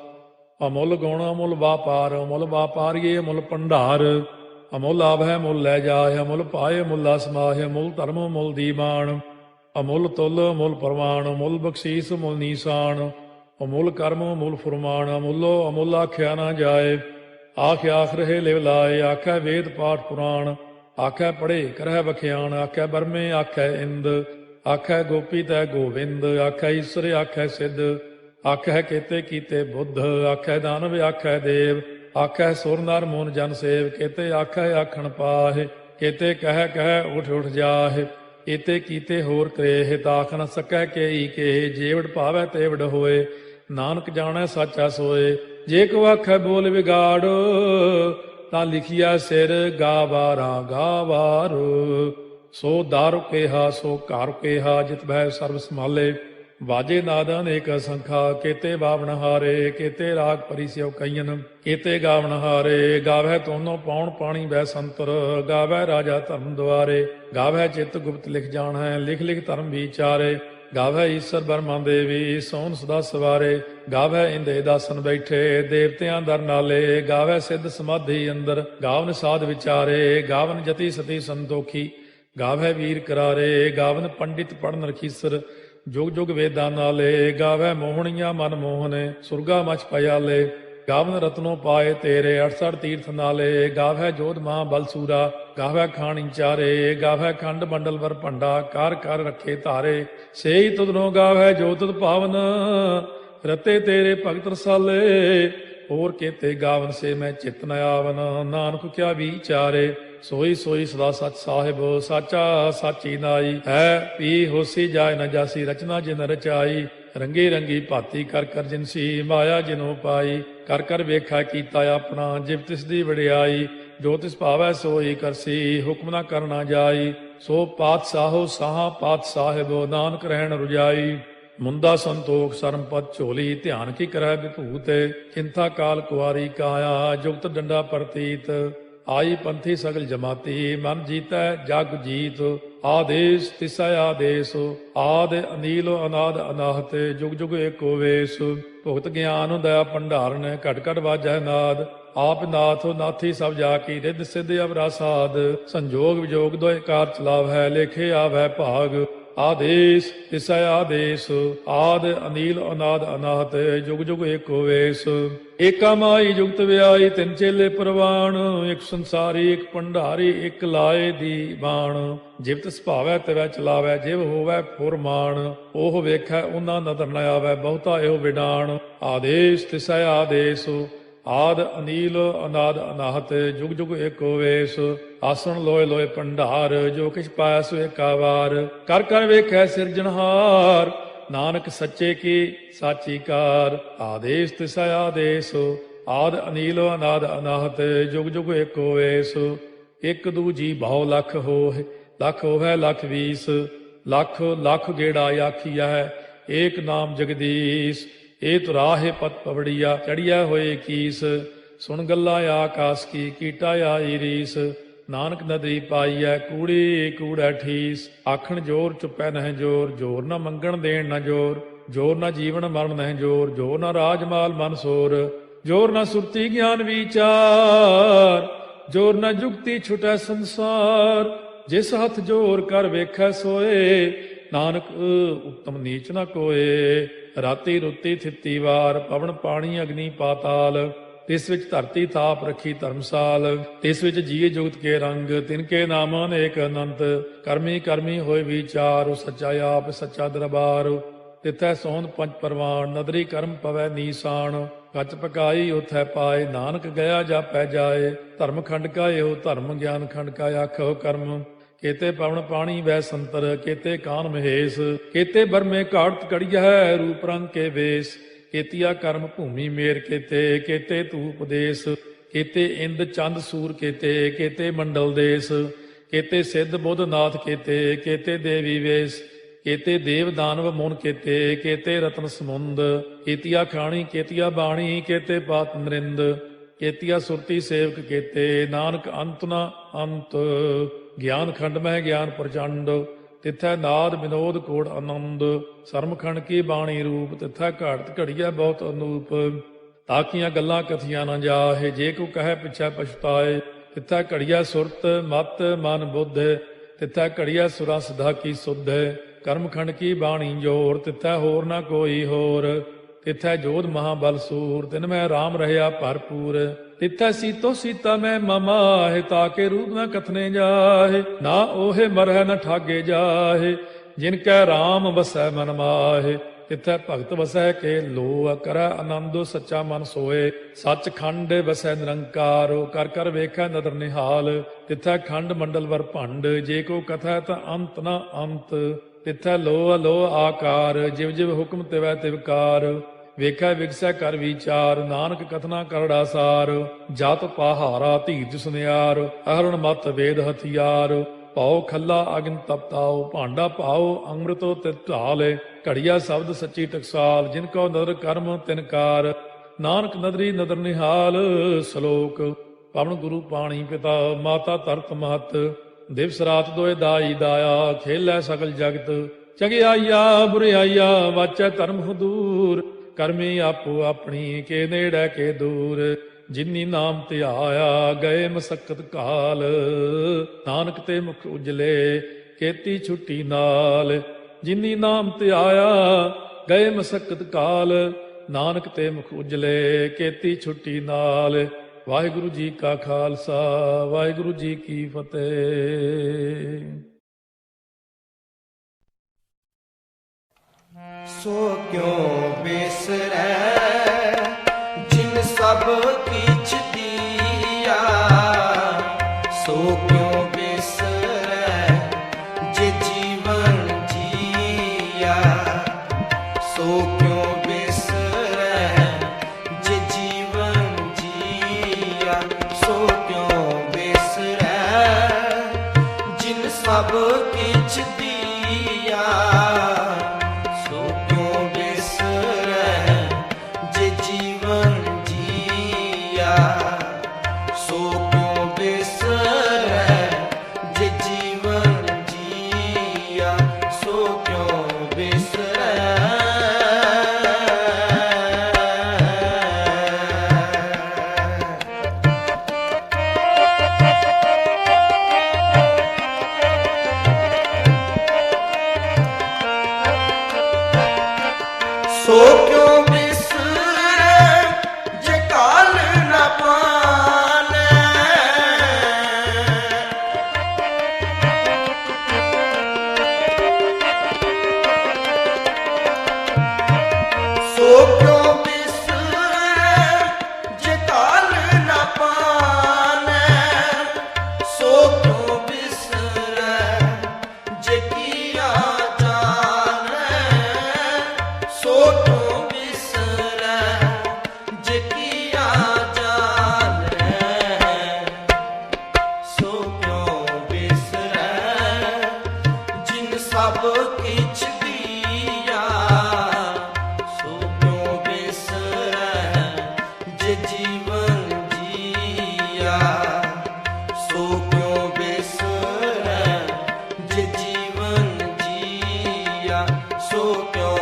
ਅਮੁੱਲ ਗੁਣ ਅਮੁੱਲ ਵਾਪਾਰ, ਅਮੁੱਲ ਵਾਪਾਰੀਏ ਅਮੁੱਲ ਭੰਡਾਰ, ਅਮੁੱਲ ਆਭੈ ਮੁੱਲ ਲੈ ਜਾਏ, ਅਮੁੱਲ ਪਾਏ ਮੁੱਲਾ ਸਮਾਹੇ, ਅਮੁੱਲ ਧਰਮ ਮੁੱਲ ਦੀਵਾਨ, ਅਮੁੱਲ ਤੁਲ ਅਮੁੱਲ ਪ੍ਰਵਾਨ, ਅਮੁੱਲ ਬਖਸ਼ੀਸ ਮੁੱਲ ਨੀਸਾਨ, ਅਮੁੱਲ ਕਰਮ ਅਮੁੱਲ ਫੁਰਮਾਨ, ਅਮੁੱਲੋ ਅਮੁੱਲ ਆਖਿਆ ਨਾ ਜਾਏ, ਆਖ ਆਖ ਰਹੇ ਲਿਵ ਲਾਏ, ਆਖੈ ਵੇਦ ਪਾਠ ਪੁਰਾਣ, ਆਖੈ ਪੜ੍ਹੇ ਕਰਹਿ ਬਖਿਆਣ, ਆਖੈ ਬਰਮੇ ਆਖੈ ਇੰਦ, ਆਖੈ ਗੋਪੀ ਤੈ ਗੋਵਿੰਦ, ਆਖੈ ਈਸਰ ਆਖੈ ਸਿੱਧ, ਆਖੈ ਕੇਤੇ ਕੀਤੇ ਬੁੱਧ, ਆਖੈ ਦਾਨਵ ਆਖੈ ਦੇਵ, ਆਖੈ ਸੁਰ ਨਰ ਮੂਨ ਜਨ ਸੇਵ, ਕੇਤੇ ਆਖੈ ਆਖਣ ਪਾਹੇ, ਕੇਤੇ ਕਹਿ ਕਹਿ ਉਠ ਉਠ ਜਾਹੇ, ਏਤੇ ਕੀਤੇ ਹੋਰ ਕਰੇਹ, ਤਾਖ ਨ ਸਕੈ ਕੇਈ ਕੇ, ਜੇਵੜ ਭਾਵੈ ਤੇਵੜ ਹੋਏ, ਨਾਨਕ ਜਾਣੈ ਸਾਚਾ ਸੋਏ। ਜੇ ਕੋ ਆਖੈ ਬੋਲ ਵਿਗਾੜ, ਤਾਂ ਲਿਖਿਆ ਸਿਰ ਗਾਵਾਰਾ ਗਾਵਾਰ, ਸੋ ਦਾਰੂ ਕੇਹਾ ਸੋ ਘਰ ਕੇਹਾ, ਜਿਤ ਭੈ ਸਰਬ ਸੰਭਾਲੇ, ਵਾਜੇ ਨਾਦ ਅਨੇਕ ਸੰਖਾ, ਕੇਤੇ ਬਾਵਣ ਹਾਰੇ, ਕੇਤੇ ਰਾਗ ਪਰਿਸਿਉ ਕਈਨ, ਕੇਤੇ ਗਾਵਣ ਹਾਰੇ, ਗਾਵੈ ਤੋਨੋ ਪਾਉਣ ਪਾਣੀ ਬੈ ਸੰਤਰ, ਗਾਵੈ ਰਾਜਾ ਧਰਮ ਦੁਆਰੇ, ਗਾਵੈ ਚਿਤ ਗੁਪਤ ਲਿਖ ਜਾਣੈ, ਲਿਖ ਲਿਖ ਧਰਮ ਵਿਚਾਰੇ, ਗਾਵੈ ਈਸਰ ਬਰਮਾ ਦੇਵੀ, ਸੋਨ ਸਦਾ ਸਵਾਰੇ, ਗਾਵੈ ਇੰਦੇ ਦਾਸਨ ਬੈਠੇ, ਦੇਵਤਿਆਂ ਦਰ ਨਾਲੇ, ਗਾਵੈ ਸਿੱਧ ਸਮਾਧੀ ਅੰਦਰ, ਗਾਵਨ ਸਾਧ ਵਿਚਾਰੇ, ਗਾਵਨ ਜਤੀ ਸਤੀ ਸੰਤੋਖੀ, ਗਾਵੈ ਵੀਰ ਕਰਾਰੇ, ਗਾਵਨ ਪੰਡਿਤ ਪੜਨ ਰਖੀਸਰ, ਜੁਗ ਜੁਗ ਵੇਦਾਂ ਨਾਲੇ, ਗਾਵੈ ਮੋਹਣੀਆਂ ਮਨ ਮੋਹਨੇ, ਸੁਰਗਾ ਮਚ ਪਿਆਲੇ, ਗਾਵਨ ਰਤਨੋ ਪਾਏ ਤੇਰੇ, 68 ਤੀਰਥ ਨਾਲੇ, ਗਾਵੈ ਜੋਧ ਮਾਂ ਬਲਸੂਰਾ, ਗਾਵੈ ਖਾਣੀ ਚਾਰੇ, ਗਾਵੈ ਖੰਡ ਮੰਡਲ ਵਰ ਭੰਡਾ, ਕਰ ਕਰ ਰੱਖੇ ਧਾਰੇ, ਸੇਈ ਤੁਧਨੋ ਗਾਵੈ ਜੋ ਤੁਧ ਭਾਵਨ, ਰਤੇ ਤੇਰੇ ਭਗਤ ਰਸਾਲੇ, ਹੋਰ ਕੇਤੇ ਗਾਵਨ ਸੇ ਮੈਂ ਚਿਤ ਨ ਆਵਨ, ਨਾਨਕ ਕਿਆ ਵਿਚਾਰੇ, ਸੋਈ ਸੋਈ ਸਦਾ ਸਚ ਸਾਹਿਬ, ਸਾਚਾ ਸਾਚੀ ਨਾਈ, ਹੈ ਪੀ ਹੋਸੀ ਜਾਏ ਨ ਜਾਸੀ, ਰਚਨਾ ਜਿਨ ਰਚਾਈ, ਰੰਗੀ ਰੰਗੀ ਭਾਤੀ ਕਰ ਕਰ ਜਿਨਸੀ, ਮਾਇਆ ਜਿਨੋ ਪਾਈ, ਕਰ ਕਰ ਵੇਖਾ ਕੀਤਾ ਆਪਣਾ, ਜਿਵ ਤਿਸ ਦੀ ਵਡਿਆਈ, ਜੋ ਤਿਸ ਭਾਵੈ ਸੋਈ ਕਰਸੀ, ਹੁਕਮ ਨਾ ਕਰਨਾ ਜਾਈ, ਸੋ ਪਾਤਸ਼ਾਹੋ ਸਾਹਾ ਪਾਤ ਸਾਹਿਬ, ਨਾਨਕ ਰਹਿਣ ਰੁਜਾਈ, ਮੁੰਦਾ ਸੰਤੋਖ ਸਰਮਪਦ ਝੋਲੀ, ਧਿਆਨ ਕੀ ਕਰੈ ਵਿਭੂਤ, ਚਿੰਤਾ ਕਾਲ ਕੁਆਰੀ ਕਾਇਆ, ਜੁਗਤ ਡੰਡਾ ਪ੍ਰਤੀਤ, ਆਈ ਪੰਥੀ ਸਗਲ ਜਮਾਤੀ, ਮਨ ਜੀਤੈ ਜਗ ਜੀਤ, ਆਦੇਸ਼ ਤਿਸੈ ਆਦੇਸ਼, ਆਦ ਅਨੀਲ ਅਨਾਦ ਅਨਾਹਤ, ਜੁਗ ਜੁਗ ਏਕੋ ਵੇਸ, ਭੁਗਤ ਗਿਆਨ ਦਇਆ ਭੰਡਾਰਨ, ਘਟ ਘਟ ਵਾਜੈ ਨਾਦ, ਆਪ ਨਾਥ ਨਾਥੀ ਸਭ ਜਾ ਕੀ, ਰਿੱਧ ਸਿੱਧ ਅਵਰਾ ਸਾਧ, ਸੰਜੋਗ ਵਿਜੋਗ ਦੋਇ ਕਾਰ ਚਲਾਵੈ, ਲੇਖੇ ਆਵੈ ਭਾਗ, ਆਦੇਸ਼ ਤਿਸੈ ਆਦੇਸ਼, ਆਦ ਅਨੀਲ ਅਨਾਦ ਅਨਾਹਤ, ਜੁਗ ਜੁਗ ਏਕੋ ਵੇਸ, ਏਕਾ ਮਾਈ ਜੁਗਤ ਵਿਆਈ, ਤਿੰਨ ਚੇਲੇ ਪ੍ਰਵਾਨ, ਇੱਕ ਸੰਸਾਰੀ ਇੱਕ ਭੰਡਾਰੀ, ਇੱਕ ਲਾਏ ਦੀ ਬਾਣ, ਜਿਵ ਤਿਸ ਭਾਵੈ ਤਿਵੈ ਚਲਾਵੈ, ਜਿਵ ਹੋਵੈ ਫੁਰਮਾਨ, ਉਹ ਵੇਖੈ ਉਹਨਾਂ ਨਦਰ ਨ ਆਵੈ, ਬਹੁਤਾ ਇਹੋ ਵਿਡਾਣ, ਆਦੇਸ਼ ਤਿਸੈ ਆਦੇਸ਼, ਆਦ ਅਨੀਲ ਅਨਾਦ ਅਨਾਹਤ, ਜੁਗ ਜੁਗ ਏਕੋ ਵੇਸ, ਆਸਣ ਲੋਏ ਲੋਏ ਭੰਡਾਰ, ਜੋ ਕਿਛ ਪਾਇਆ ਸੋ ਏਕਾ ਵਾਰ, ਕਰ ਕਰ ਵੇਖੈ ਸਿਰਜਣਹਾਰ, ਨਾਨਕ ਸੱਚੇ ਕੀ ਸਾਚੀ ਕਾਰ, ਆਦੇਸ਼ ਤਿਸੈ ਆਦੇਸ਼, ਆਦ ਅਨੀਲ ਅਨਾਦ ਅਨਾਹਤ, ਜੁਗ ਜੁਗ ਏਕੋ ਵੇਸ, ਇੱਕ ਦੂਜੀ ਬਹੁ ਲਖ ਹੋਏ, ਲਖ ਹੋਵੇ ਲਖ ਵੀਸ, ਲਖ ਲਖ ਗੇੜਾ ਆਖੀਐ, ਏਕ ਨਾਮ ਜਗਦੀਸ਼, ਇਹ ਤੁਰਾਹੇ ਪਤ ਪਵੜੀਆ, ਚੜੀਆ ਹੋਏ ਕੀਸ, ਸੁਣ ਗੱਲਾਂ ਆਕਾਸ ਕੀ, ਕੀਟਾ ਆਈ ਰੀਸ, ਨਾਨਕ ਨਦਰੀ ਪਾਈਐ, ਕੂੜੀ ਕੂੜੈ ਠੀਸ, ਆਖਣ ਜੋਰ ਚੁੱਪੈ ਨਹਿ ਜੋਰ, ਜੋਰ ਨਾ ਮੰਗਣ ਦੇਣ ਨਾ ਜੋਰ, ਜੋਰ ਨਾ ਜੀਵਨ ਮਰਨ ਨਹਿ ਜੋਰ, ਜੋਰ ਨਾ ਰਾਜਮਾਲ ਮਨ ਸੋਰ, ਜੋਰ ਨਾ ਸੁਰਤੀ ਗਿਆਨ ਵਿਚਾਰ, ਜੋਰ ਨਾ ਜੁਗਤੀ ਛੁਟੈ ਸੰਸਾਰ, ਜਿਸ ਹੱਥ ਜੋਰ ਕਰ ਵੇਖੈ ਸੋਏ, ਨਾਨਕ ਉਤਮ ਨੀਚ ਨਾ ਕੋਏ, ਰਾਤੀ ਰੁੱਤੀ ਥਿੱਤੀ ਵਾਰ, ਪਵਨ ਪਾਣੀ ਅਗਨੀ ਪਾਤਾਲ, ਤਿਸ ਵਿੱਚ ਧਰਤੀ ਥਾਪ ਰੱਖੀ ਧਰਮਸਾਲ, ਤਿਸ ਵਿੱਚ ਜੀਏ ਜੁਗਤ ਕੇ ਰੰਗ, ਤਿਨ ਕੇ ਨਾਮ ਅਨੇਕ ਅਨੰਤ, ਕਰਮੀ ਕਰਮੀ ਹੋਏ ਵਿਚਾਰ, ਸੱਚਾ ਆਪ ਸੱਚਾ ਦਰਬਾਰ, ਤਿਥੈ ਸੋਹਣ ਪੰਜ ਪਰਵਾਨ, ਨਦਰੀ ਕਰਮ ਪਵੈ ਨੀਸਾਨ, ਕੱਚ ਪਕਾਈ ਉਥੈ ਪਾਏ, ਨਾਨਕ ਗਿਆ ਜਾਪੈ ਜਾਏ, ਧਰਮ ਖੰਡ ਕਾ ਇਹੋ ਧਰਮ, ਗਿਆਨ ਖੰਡ ਕਾ ਆਖੋ ਕਰਮ, ਕੇਤੇ ਪਵਨ ਪਾਣੀ ਵੈ ਸੰਤਰ, ਕੇਤੇ ਕਾਨ ਮਹੇਸ਼, ਕੇਤੇ ਬਰਮੇ ਘਾੜਤ ਕੜੀਐ, ਰੂਪ ਰੰਗ ਕੇ ਵੇਸ, केतिया कर्म भूमि मेर केते केते तू उपदेश केते इंद चंद सूर केते केते मंडल देश केते सिद्ध बुद्ध नाथ केते केते देवी वेश केते देव दानव मुन केते केते रत्न समुंद केतिया खाणी केतिया बाणी केते पात नरिंद केतिया सुरती सेवक केते नानक अंत न अंत ज्ञान खंड में ज्ञान प्रचंड तिथै नाद विनोद कोड़ आनंद सरमखंड की बाणी रूप तिथै घाट घड़िया बहुत अनूप ताकियां गल्लां कथियां न जाहे जे को कहे पिछै पछताए तिथै घड़िया सुरत मत मन बुद्ध तिथै घड़िया सुरा सिधा की सुध कर्मखंड की बाणी जोर तिथै होर न कोई होर तिथै जोध महाबल सूर तिन में राम रहया भरपूर तिथै सीतो सीता में ममाहे ताके रूप न कथने जाहे ना ओहे मरह न ठागे जाहे जिनकै राम वसै मन माहे तिथै भगत वसै के लो करੈ आनंद सच्चा मन सोए सच खंड वसै निरंकार कर कर वेखै नदर निहाल तिथै खंड मंडल वर भंड जे को कथै ता अंत न अंत तिथै लो अलो आकार जिव जिव हुक्म तिवै तिवकार ਵੇਖੈ ਵਿਗਸੈ ਕਰ ਵਿਚਾਰ ਨਾਨਕ ਕਥਨਾ ਕਰੜਾ ਸਾਰ ਜਤ ਪਹਾਰਾ ਧੀਰਜ ਸੁਨਿਆਰ ਅਹਰਣ ਮਤ ਵੇਦ ਹਥਿਆਰ ਪਾਉ ਖੱਲਾ ਅਗਨ ਤਪਤਾਉ ਭਾਂਡਾ ਪਾਉ ਅੰਮ੍ਰਿਤੋ ਤਿਤ ਢਾਲੇ ਘੜੀਆ ਸ਼ਬਦ ਸੱਚੀ ਟਕਸਾਲ ਜਿਨ ਕੋ ਨਦਰ ਕਰਮ ਤਿਨਕਾਰ ਨਾਨਕ ਨਦਰੀ ਨਦਰ ਨਿਹਾਲ ਸ਼ਲੋਕ ਪਵਨ ਗੁਰੂ ਪਾਣੀ ਪਿਤਾ ਮਾਤਾ ਧਰਤ ਮਹਤ ਦਿਵਸ ਰਾਤ ਦੋਇ ਦਾਈ ਦਾਇਆ ਖੇਲੈ ਸਗਲ ਜਗਤ ਚੰਗਿਆਈਆ ਬੁਰਿਆਈਆ ਵਾਚੈ ਧਰਮ ਹਦੂਰ ਕਰਮੀ ਆਪੋ ਆਪਣੀ ਕੇ ਨੇੜੇ ਕੇ ਦੂਰ ਜਿਨੀ ਨਾਮ ਧਿਆਇਆ ਗਏ ਮਸਕਤ ਕਾਲ ਨਾਨਕ ਤੇ ਮੁਖ ਉਜਲੇ ਕੀਤੀ ਛੁੱਟੀ ਨਾਲ ਜਿਨੀ ਨਾਮ ਧਿਆਇਆ ਗਏ ਮਸਕਤ ਕਾਲ ਨਾਨਕ ਤੇ ਮੁਖ ਉਜਲੇ ਕੀਤੀ ਛੁੱਟੀ ਨਾਲ ਵਾਹਿਗੁਰੂ ਜੀ ਕਾ ਖਾਲਸਾ ਵਾਹਿਗੁਰੂ ਜੀ ਕੀ ਫਤਿਹ। सो क्यों बिसरै जिन सब किछ दिया सो क्यों बिसरै जे जीवन जिया सो क्यों बिसरै जे जीवन जिया सो क्यों बिसरै जिन सब किछ दिया सो क्यों बिसरै जे काल न पानै सो क्यों बिसरै जे काल न पानै सो क्यों बिसरै जे किया सो क्यों बिसरै जे किया जानै सो क्यों बिसरै जिन सब किछ दिया सो क्यों बिसरै जे जीवन जिया सो क्यों बिसरै जे जीवन जिया सो क्यों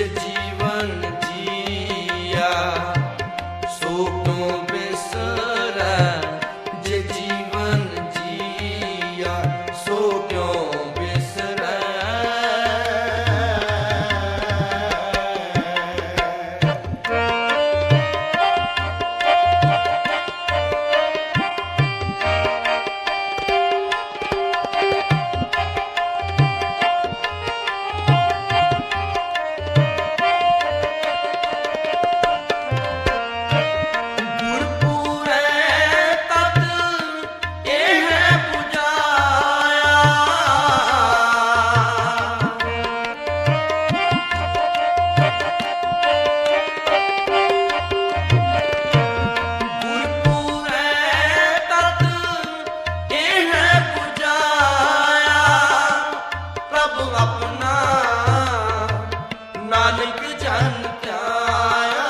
ਜੇ ਜੀਵਨ ਜੀਆ ਸੋ ਕਿਉ ਬਿਸਰੈ ਜੇ ਜੀਵਨ ਜੀਆ ਸੋ ਕਿਉ ਬਿਸਰੈ ਨਾਨਕ ਜਨ ਧਿਆਇਆ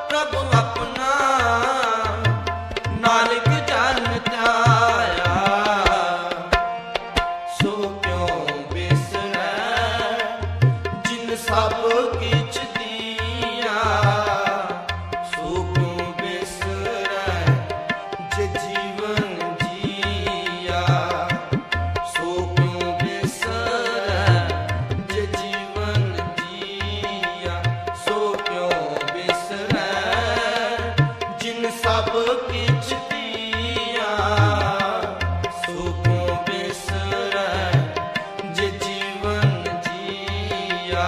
ਪ੍ਰਭ ਆਪਣਾ ਨਾਨਕ ਜਨ ਧਿਆਇਆ ਸੋ ਕਿਉ ਬਿਸਰੈ ਜਿਨ ਸਭ ਕਿਛ ਦੀਆ ਸੋ ਕਿਉ ਬਿਸਰੈ ਜੇ ਜੀਵਨ ਜੀਆ ਸੋ ਕਿਉ ਬਿਸਰੈ ਜੇ ਜੀਵਨ ਜੀਆ ਸੋ ਕਿਉ ਬਿਸਰੈ ਜਿਨ ਸਭ ਕਿਛ ਦੀਆ ਸੋ ਕਿਉ ਬਿਸਰੈ ਜੇ ਜੀਵਨ ਜੀਆ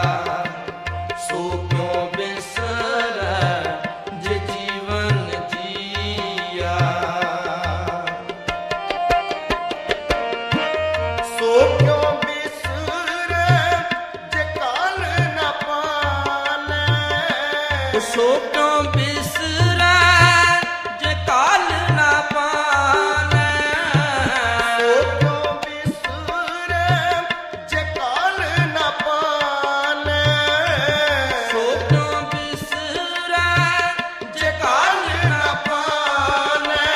ਸੋ ਕਿਉ ਬਿਸਰੈ ਜੇ ਜੀਵਨ ਜੀਆ ਸੋ ਕਿਉ ਬਿਸਰੈ ਜੇ ਕਾਲ ਨ ਪਾਲੈ ਸੋ ਕਿਉ ਬਿਸਰੈ ਜੇ ਕਾਲ ਨ ਪਾਲੈ ਸੋ ਕਿਉ ਬਿਸਰੈ ਜੇ ਕਾਲ ਨ ਪਾਲੈ ਸੋ ਕਿਉ ਬਿਸਰੈ ਜੇ ਕਾਲ ਨ ਪਾਲੈ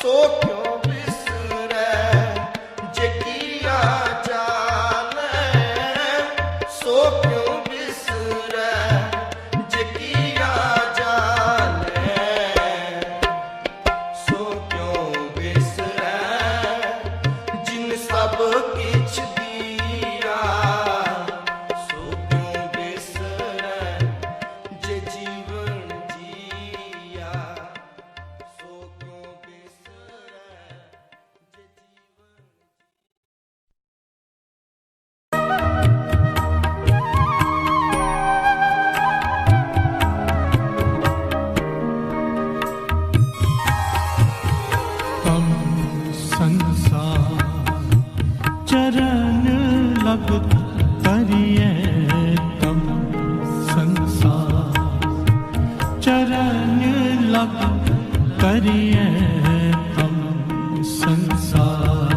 ਸੋ ਕਿਉ ਬਿਸਰੈ ਜੇ ਕੀਆ ਜਾਣੈ ਸੋ ਕਿਉ ਬਿਸਰੈ ਜੇ ਕੀਆ ਜਾਣੈ ਸੋ ਕਿਉ ਬਿਸਰੈ ਜਿਨ ਸਭ ਕਿਛ ਦੀਆ ਸੋ ਕਿਉ ਬਿਸਰੈ ਜੇ ਜੀਵਨ ਜੀਆ ਸੋ ਕਿਉ ਬਿਸਰੈ ਜੇ ਜੀਵਨ तम संसार चरण लग तरिए तम संसार चरण लग तरिए तम संसार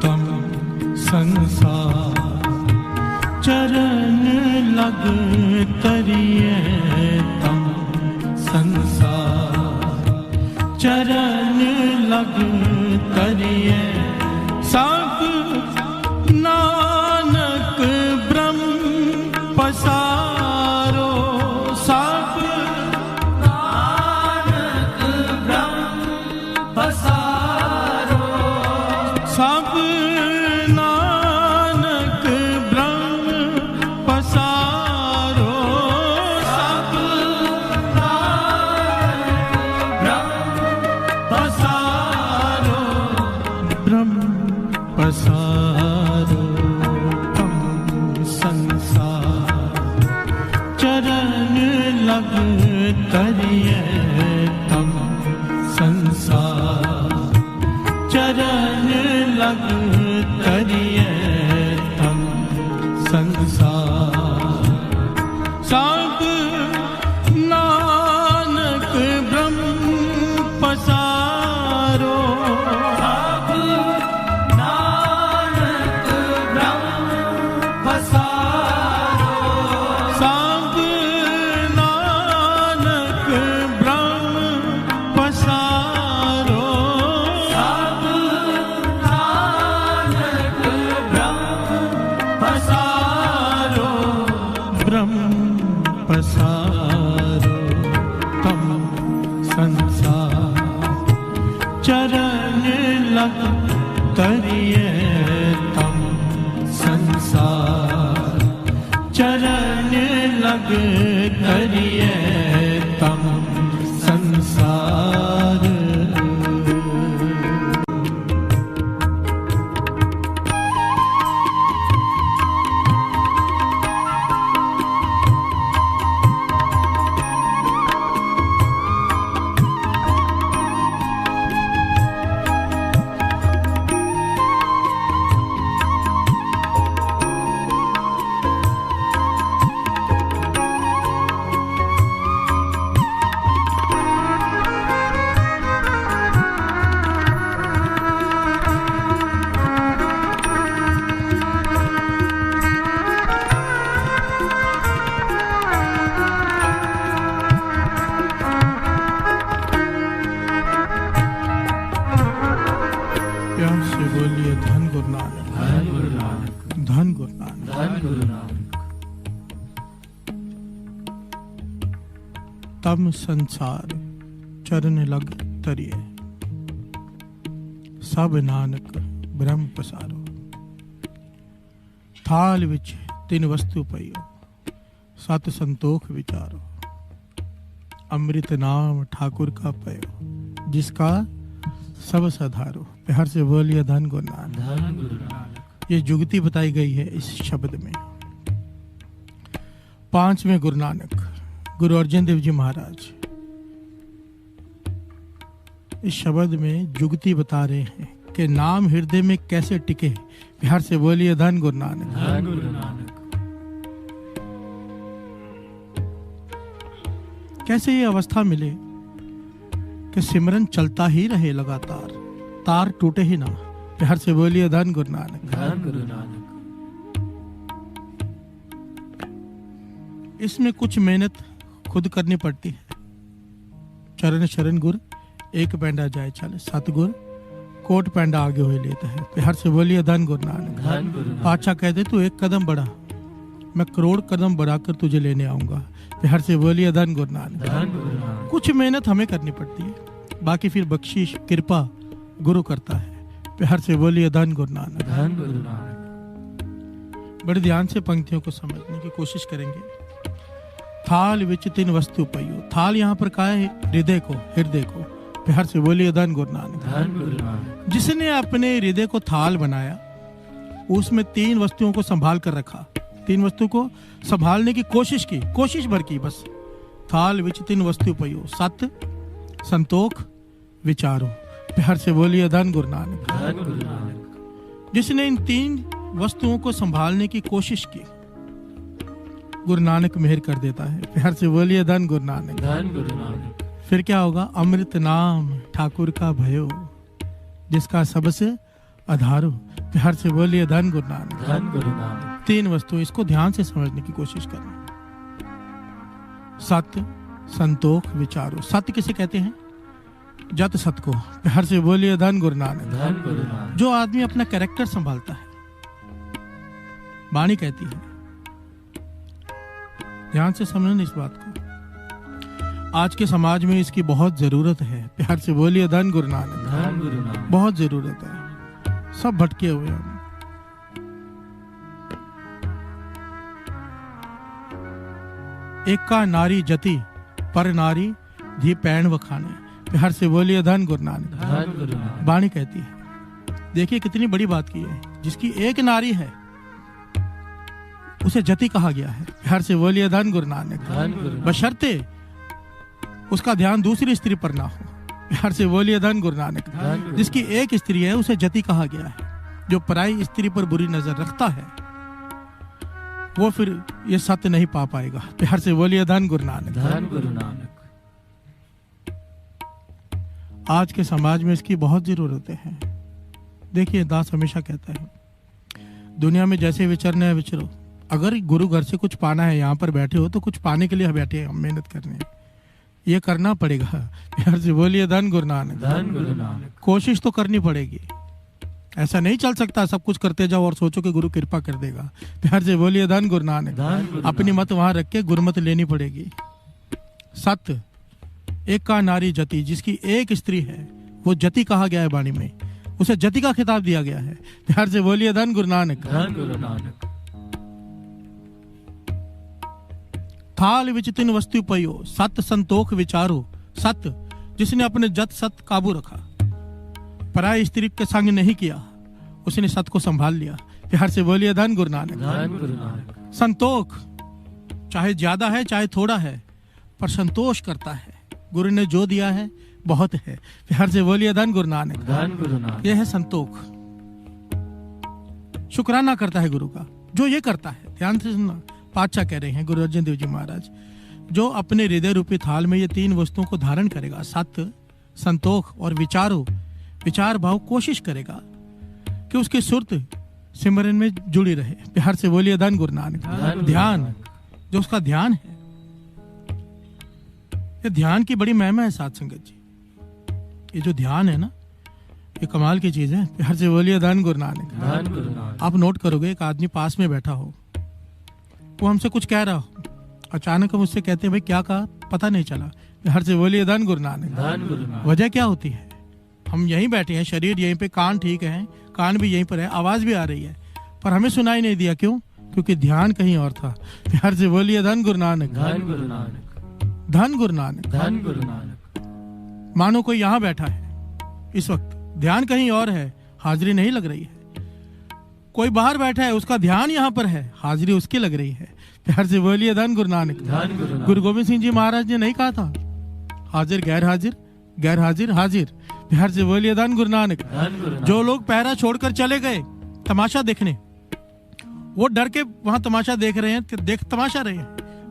तम संसार चरण लग तरिए तम संसार चरण लग तरिए सब नानक ब्रह्म पसारो सब नानक ब्रह्म पसारो सब नानक ब्रह्म पसारो सब नानक ब्रह्म पसारो ब्रह्म पसारो तम संसार चरण लग तरिए तम संसार चरण लग तरिए तम संसार सब नानक ब्रह्म पसारो सब नानक ब्रह्म पसारो सब नानक ब्रह्म पसारो चरण लग तरिए तम संसार, चरण लग तरिए तम संसार। तम संसार चरण लग तरिए, सब नानक ब्रह्म पसारो। थाल विच तिन वस्तु पइयो, सत संतोख विचारो। अमृत नाम ठाकुर का पयो, जिसका सब सधारो। प्यार से बोलिए धन गुरु नानक। ये जुगती बताई गई है इस शब्द में। पांचवें गुरु नानक गुरु अर्जन देव जी महाराज इस शब्द में जुगती बता रहे हैं कि नाम हृदय में कैसे टिके। प्यार से बोलिए धन गुरु नानक। धन गुरु नानक। कैसे ये अवस्था मिले कि सिमरन चलता ही रहे लगातार, तार टूटे ही ना। प्यार से बोलिए धन गुरु नानक। धन गुरु नानक। इसमें कुछ मेहनत खुद करनी पड़ती है। चरण शरण गुर एक पैंडा जाए चले, सतगुर कोट पैंडा आगे हुए लेता है। प्यार से बोलिए धन गुरु नानक। पातशाह कहते तू एक कदम बढ़ा, मैं करोड़ कदम बढ़ाकर तुझे लेने आऊंगा। प्यार से बोलिए धन गुरु नानक। कुछ मेहनत हमें करनी पड़ती है, बाकी फिर बख्शिश कृपा गुरु करता है। प्यार से बोलिए धन गुरु नानक। धन गुरु नानक। बड़े ध्यान से पंक्तियों को समझने की कोशिश करेंगे। थाल विच तिन वस्तु पइयो। थाल यहाँ पर कहा है हृदय को, हृदय को। प्यार से बोलिए धन गुरु नानक। जिसने अपने हृदय को थाल बनाया, उसमें तीन वस्तुओं को संभाल कर रखा। तीन वस्तु को संभालने की कोशिश की, कोशिश भर की बस। थाल विच तिन वस्तु पइयो, सत संतोख विचारो। प्यार से बोलिए धन गुरु नानक। जिसने इन तीन वस्तुओं को संभालने की कोशिश की, गुरु नानक मेहर कर देता है। प्यार से बोलिए धन गुरु नानक। धन गुरु नानक। फिर क्या होगा? अमृत नाम ठाकुर का भयो, जिसका सबसे आधारो। प्यार से बोलिए धन गुरु नानक। धन गुरु नानक। तीन वस्तु, इसको ध्यान से समझने की कोशिश करना। सत्य संतोख विचारो। सत्य किसे कहते हैं? जत सत को। प्यार से बोलिए धन गुरु नानक। धन गुरु नानक। जो आदमी अपना कैरेक्टर संभालता है, वाणी कहती है। ध्यान से समझना इस बात को। आज के समाज में इसकी बहुत जरूरत है। प्यार से बोलिए धन गुरु नानक। धन गुरु नानक। बहुत जरूरत है। सब भटके हुए हैं। एका नारी जति पर नारी धी पैण वखाने। प्यार से बोलिए धन गुरु नानक। धन गुरु नानक। वाणी कहती है। देखिए कितनी बड़ी बात की है। जिसकी एक नारी है उसे जति कहा गया है। प्यार से बोलिए धन गुरु नानक। बशर्ते उसका ध्यान दूसरी स्त्री पर ना हो। प्यार से बोलिए धन गुरु नानक। जिसकी एक स्त्री है उसे जति कहा गया है। जो पराई स्त्री पर बुरी नजर रखता है वो फिर ये सत्य नहीं पा पाएगा। प्यार से बोलिए धन गुरु नानक। धन गुरु नानक। आज के समाज में इसकी बहुत जरूरत है। देखिए दास हमेशा कहता है, दुनिया में जैसे विचरना है विचरो। अगर गुरु घर से कुछ पाना है, यहाँ पर बैठे हो तो कुछ पाने के लिए बैठे हैं, हम मेहनत करने, ये करना पड़ेगा। प्यार से बोलिए धन गुरु नानक। धन गुरु नानक। कोशिश तो करनी पड़ेगी। ऐसा नहीं चल सकता सब कुछ करते जाओ और सोचो कि गुरु कृपा कर देगा। प्यार से बोलिए धन गुरु नानक। अपनी मत वहां रख के गुरुमत लेनी पड़ेगी। सत्य एक का नारी जति, जिसकी एक स्त्री है। वो जति कहा गया है बाणी में, उसे जति का खिताब दिया गया है। प्यार से बोलिए धन गुरु नानक। धन गुरु नानक। थाल विच तिन वस्तु पयो, सत संतोख विचारो। सत, जिसने अपने जत सत काबू रखा, पराई स्त्री के संग नहीं किया, उसने सत को संभाल लिया। प्यार से बोलिए धन गुरु नानक। धन गुरु नानक। संतोख, चाहे ज्यादा है चाहे थोड़ा है, पर संतोष करता है। गुरु ने जो दिया है बहुत है। प्यार से बोलिए धन गुरु नानक। धन गुरु नानक। यह है संतोख, शुक्राना करता है गुरु का। जो ये करता है, ध्यान से सुनना, पातशाह कह रहे हैं गुरु अर्जन देव जी महाराज, जो अपने हृदय रूपी थाल में ये तीन वस्तुओं को धारण करेगा, सत्य, संतोख और विचारो, विचार भाव, कोशिश करेगा कि उसकी सुरत सिमरन में जुड़ी रहे। प्यार से बोलिए धन गुरु नानक। ध्यान, जो उसका ध्यान है, ये ध्यान की बड़ी महिमा है साध संगत जी। ये जो ध्यान है ना, ये कमाल की चीज है। प्यार से बोलिए धन गुरु नानक। धन गुरु नानक। आप नोट करोगे, एक आदमी पास में बैठा हो, वो हमसे कुछ कह रहा हो, अचानक हम उससे कहते हैं भाई क्या कहा, पता नहीं चला। प्यार से बोलिए धन गुरु नानक। धन गुरु नानक। वजह क्या होती है? हम यहीं बैठे हैं, शरीर यहीं पे, कान ठीक है, कान भी यहीं पर है, आवाज भी आ रही है, पर हमें सुनाई नहीं दिया। क्यों? क्योंकि ध्यान कहीं और था। प्यार से बोलिए धन गुरु नानक। धन गुरु नानक। धन गुरु नानक। धन गुरु नानक। मानो कोई यहां बैठा है इस वक्त, ध्यान कहीं और है, हाजिरी नहीं लग रही है। कोई बाहर बैठा है, उसका ध्यान यहां पर है, हाजिरी उसकी लग रही है। प्यार से बोलिए धन गुरु नानक। धन गुरु नानक। गुरु गोविंद सिंह जी महाराज ने नहीं कहा था हाजिर गैर हाजिर, गैर हाजिर हाजिर। प्यार से बोलिए धन गुरु नानक। धन गुरु नानक। जो लोग पहरा छोड़कर चले गए तमाशा देखने, वो डर के वहां तमाशा देख रहे हैं, देख तमाशा रहे हैं,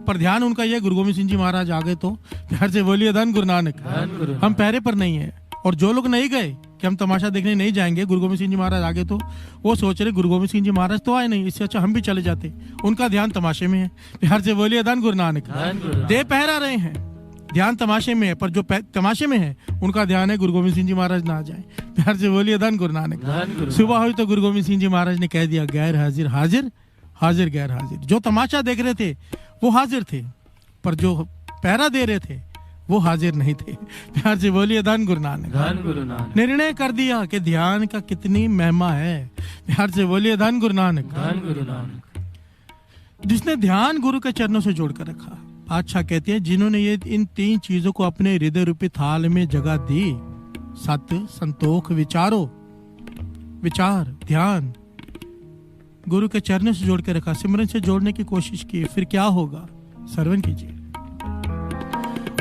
पर ध्यान उनका ये गुरु गोविंद सिंह जी महाराज आ गए तो। प्यार से बोलिए धन गुरु नानक। धन गुरु नानक। हम पहरे पर नहीं है। और जो लोग नहीं गए कि हम तमाशा देखने नहीं जाएंगे, गुरु गोविंद सिंह जी महाराज आगे, तो वो सोच रहे गुरु गोविंद सिंह जी महाराज तो आए नहीं, इससे अच्छा हम भी चले जाते। उनका ध्यान तमाशे में है। प्यार से बोलिए धन गुरु नानक। धन गुरु नानक। दे पहरा रहे हैं, ध्यान तमाशे में है, पर जो तमाशे में है उनका ध्यान है गुरु गोविंद सिंह जी महाराज ना आ जाए। प्यार से बोलिए धन गुरु नानक। धन गुरु। सुबह हुई तो गुरु गोविंद सिंह जी महाराज ने कह दिया, गैर हाजिर हाजिर, हाजिर गैर हाजिर। जो तमाशा देख रहे थे वो हाजिर थे, पर जो पहरा दे रहे थे वो हाजिर नहीं थे। प्यार से बोलिए धन गुरु नानक। धन गुरु नानक। निर्णय कर दिया कि ध्यान का कितनी महिमा है। प्यार से बोलिए धन गुरु नानक। धन गुरु नानक। जिसने ध्यान गुरु के चरणों से जोड़कर रखा, पातशाह कहते हैं, जिन्होंने ये इन तीन चीजों को अपने हृदय रूपी थाल में जगह दी, सत्य, संतोख, विचारो, विचार, ध्यान, गुरु के चरणों से जोड़ के रखा, सिमरन से जोड़ने की कोशिश की, फिर क्या होगा? श्रवण कीजिए।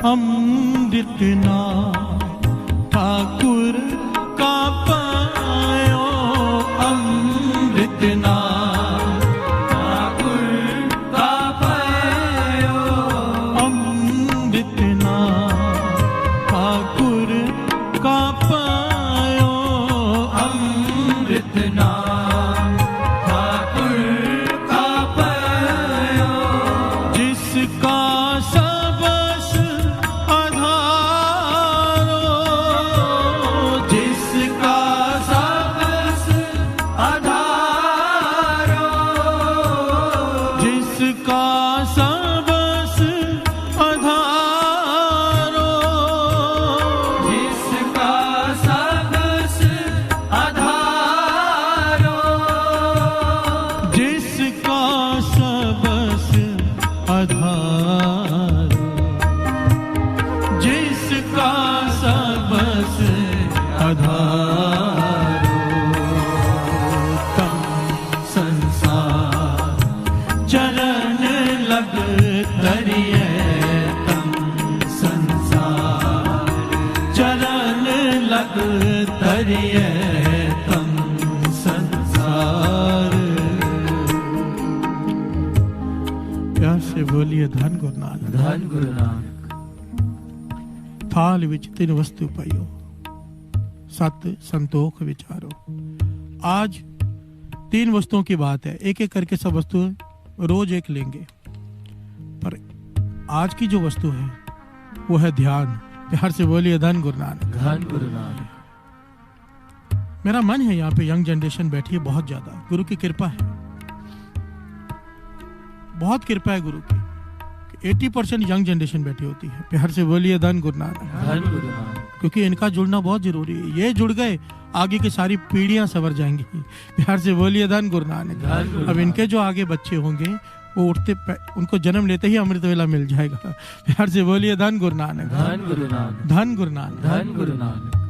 अमृत नाम ठाकुर का पायो, अमृत नाम ठाकुर का पायो, अमृत नाम ठाकुर का पायो, अमृत नाम ठाकुर का पायो, जिसका सबस आधारो, जिसका सबस आधारो, जिसका सबस आधारो, जिसका सबस आधारो, जिसका सबस आधारो, जिसका सबस आधारो, तम संसार चरण लग तरिए, तम संसार चरण लग तरिए, तम संसार। प्यार से बोलिए धन गुरु नानक। धन गुरु नानक। थाल विच तिन वस्तु पाइयो, सत्य, संतोख, विचारो। आज तीन वस्तुओं की बात है, एक एक करके सब वस्तु रोज एक लेंगे, पर आज की जो वस्तु है वो है ध्यान। प्यार से बोलिए धन गुरु नानक। धन गुरु नानक। मेरा मन है यहाँ पे यंग जनरेशन बैठी है बहुत ज्यादा, गुरु की कृपा है, बहुत कृपा है गुरु की। 80% यंग जनरेशन बैठी होती है। प्यार से बोलिए धन गुरु नानक। धन गुरु नानक। क्योंकि इनका जुड़ना बहुत जरूरी है। ये जुड़ गए, आगे की सारी पीढ़ियां संवर जाएंगी। प्यार से बोलिए धन गुरु नानक। अब इनके जो आगे बच्चे होंगे वो उनको जन्म लेते ही अमृत वेला मिल जाएगा। प्यार से बोलिए धन गुरु नानक। धन गुरु नानक। धन गुरु नानक। धन गुरु नानक।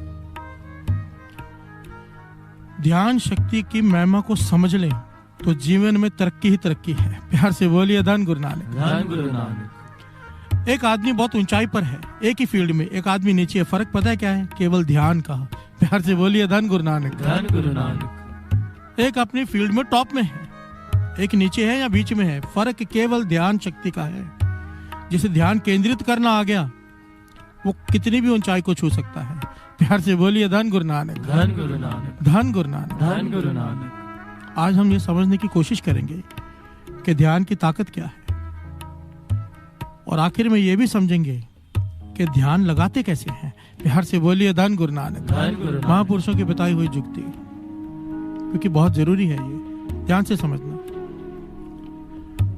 ध्यान शक्ति की महिमा को समझ लें तो जीवन में तरक्की ही तरक्की है। प्यार से बोलिए धन गुरु नानक। धन गुरु नानक। एक आदमी बहुत ऊंचाई पर है एक ही फील्ड में, एक आदमी नीचे है। फर्क पता है क्या है? केवल ध्यान का। प्यार से बोलिए धन गुरु नानक। धन गुरु नानक। एक अपनी फील्ड में टॉप में है, एक नीचे है या बीच में है। फर्क केवल ध्यान शक्ति का है। जिसे ध्यान केंद्रित करना आ गया वो कितनी भी ऊंचाई को छू सकता है। प्यार से बोलिए धन गुरु नानक। धन गुरु नानक। धन गुरु नानक। धन गुरु नानक। आज हम ये समझने की कोशिश करेंगे कि ध्यान की ताकत क्या है, और आखिर में ये भी समझेंगे कि ध्यान लगाते कैसे हैं। प्यार से बोलिए धन गुरु नानक। धन गुरु नानक। महापुरुषों की बताई हुई जुक्ति, क्योंकि बहुत जरूरी है ये ध्यान से समझना।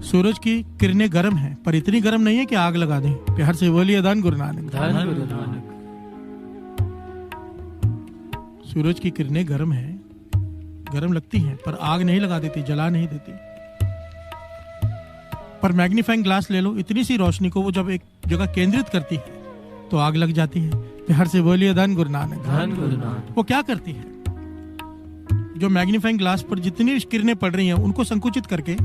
सूरज की किरणें गर्म हैं, पर इतनी गर्म नहीं है कि आग लगा दें। प्यार से बोलिए धन गुरु नानक। धन गुरु नानक। सूरज की किरणें गर्म हैं, गर्म लगती हैं, पर आग नहीं लगा देती, जला नहीं देती। पर मैग्नीफाइंग ग्लास ले लो, इतनी सी रोशनी को वो जब एक जगह केंद्रित करती है तो आग लग जाती है। प्यार से बोलिए धन गुरु नानक। धन गुरु नानक। वो क्या करती है? जो मैग्नीफाइंग ग्लास पर जितनी किरणें पड़ रही हैं उनको संकुचित करके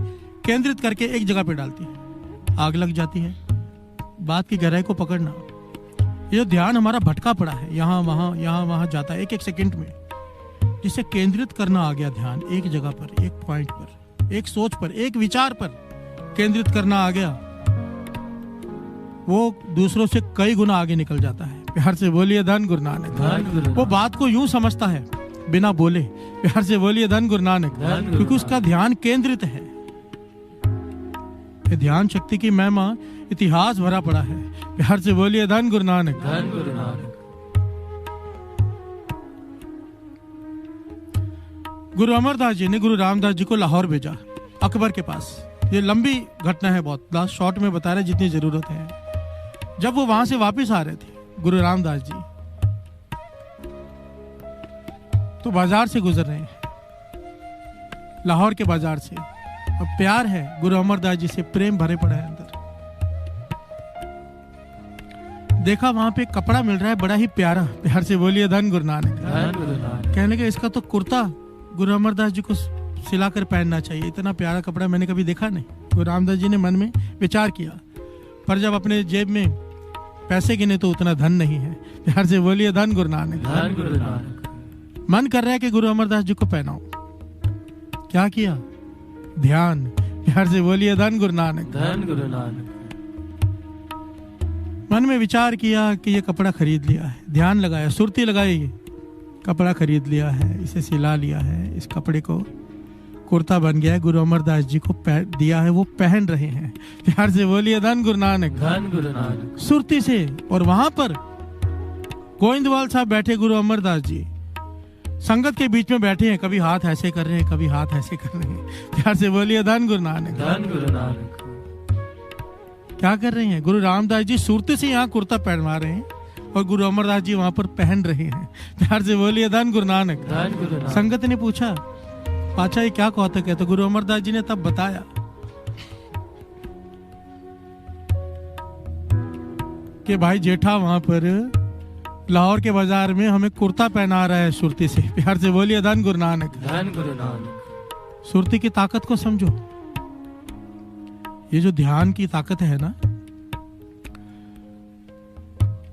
केंद्रित करके एक जगह पे डालती है, आग लग जाती है। बात की गहराई को पकड़ना। ये जो ध्यान हमारा भटका पड़ा है, यहाँ वहां जाता है एक एक सेकंड में। जिसे केंद्रित करना आ गया ध्यान एक जगह पर, एक पॉइंट पर, एक सोच पर, एक विचार पर केंद्रित करना आ गया, वो दूसरों से कई गुना आगे निकल जाता है। प्यार से बोलिए धन गुरु नानक। धन गुरु नानक। वो बात को यूं समझता है बिना बोले। प्यार से बोलिए धन गुरु नानक। धन गुरु क्योंकि उसका ध्यान केंद्रित है। ये ध्यान शक्ति की महिमा इतिहास भरा पड़ा है। प्यार से बोलिए धन गुरु नानक। धन गुरु नानक। गुरु अमरदास जी ने गुरु रामदास जी को लाहौर भेजा, अकबर के पास। ये लंबी घटना है, बहुत लास्ट शॉर्ट में बता रहे जितनी जरूरत है। जब वो वहां से वापस आ रहे थे गुरु रामदास जी, तो बाजार से गुजर रहे हैं, लाहौर के बाजार से। अब प्यार है गुरु अमरदास जी से, प्रेम भरे पड़ा है अंदर। देखा वहां पे कपड़ा मिल रहा है बड़ा ही प्यारा। प्यार से बोलिए धन गुरु नानक। धन गुरु नानक। कहने लगे इसका तो कुर्ता गुरु अमरदास जी को सिलाकर पहनना चाहिए, इतना प्यारा कपड़ा मैंने कभी देखा नहीं। गुरु रामदास जी ने मन में विचार किया, पर जब अपने जेब में पैसे गिने तो उतना धन नहीं है। प्यार से बोलिए धन गुरु नानक। धन गुरु नानक। मन कर रहा है कि गुरु अमरदास जी को पहनाओ। क्या किया? ध्यान। प्यार से बोलिए धन गुरु नानक। धन गुरु नानक। मन में विचार किया कि ये कपड़ा खरीद लिया है, ध्यान लगाया, सुरती लगाई, कपड़ा खरीद लिया है, इसे सिला लिया है, इस कपड़े को कुर्ता बन गया है, गुरु अमरदास जी को दिया है, वो पहन रहे हैं। प्यार से बोलिए धन गुरु नानक। धन गुरु नानक। सुरती से। और वहां पर गोविंदवाल साहब बैठे, गुरु अमरदास जी संगत के बीच में बैठे हैं, कभी हाथ ऐसे कर रहे हैं, कभी हाथ ऐसे कर रहे हैं। प्यार से बोलिए धन गुरु नानक। धन गुरु नानक। क्या कर रहे हैं? गुरु रामदास जी सुरती से यहाँ कुर्ता पहनवा रहे हैं और गुरु अमरदास जी वहां पर पहन रहे हैं। प्यार से बोलिए धन गुरु नानक। धन गुरु नानक। संगत ने पूछा, पाचा ये क्या कौतक है? तो गुरु अमरदास जी ने तब बताया कि भाई जेठा वहां पर लाहौर के बाजार में हमें कुर्ता पहना रहा है सुरती से। प्यार से बोलिए धन गुरु नानक। धन गुरु नानक। सुरती की ताकत को समझो। ये जो ध्यान की ताकत है ना,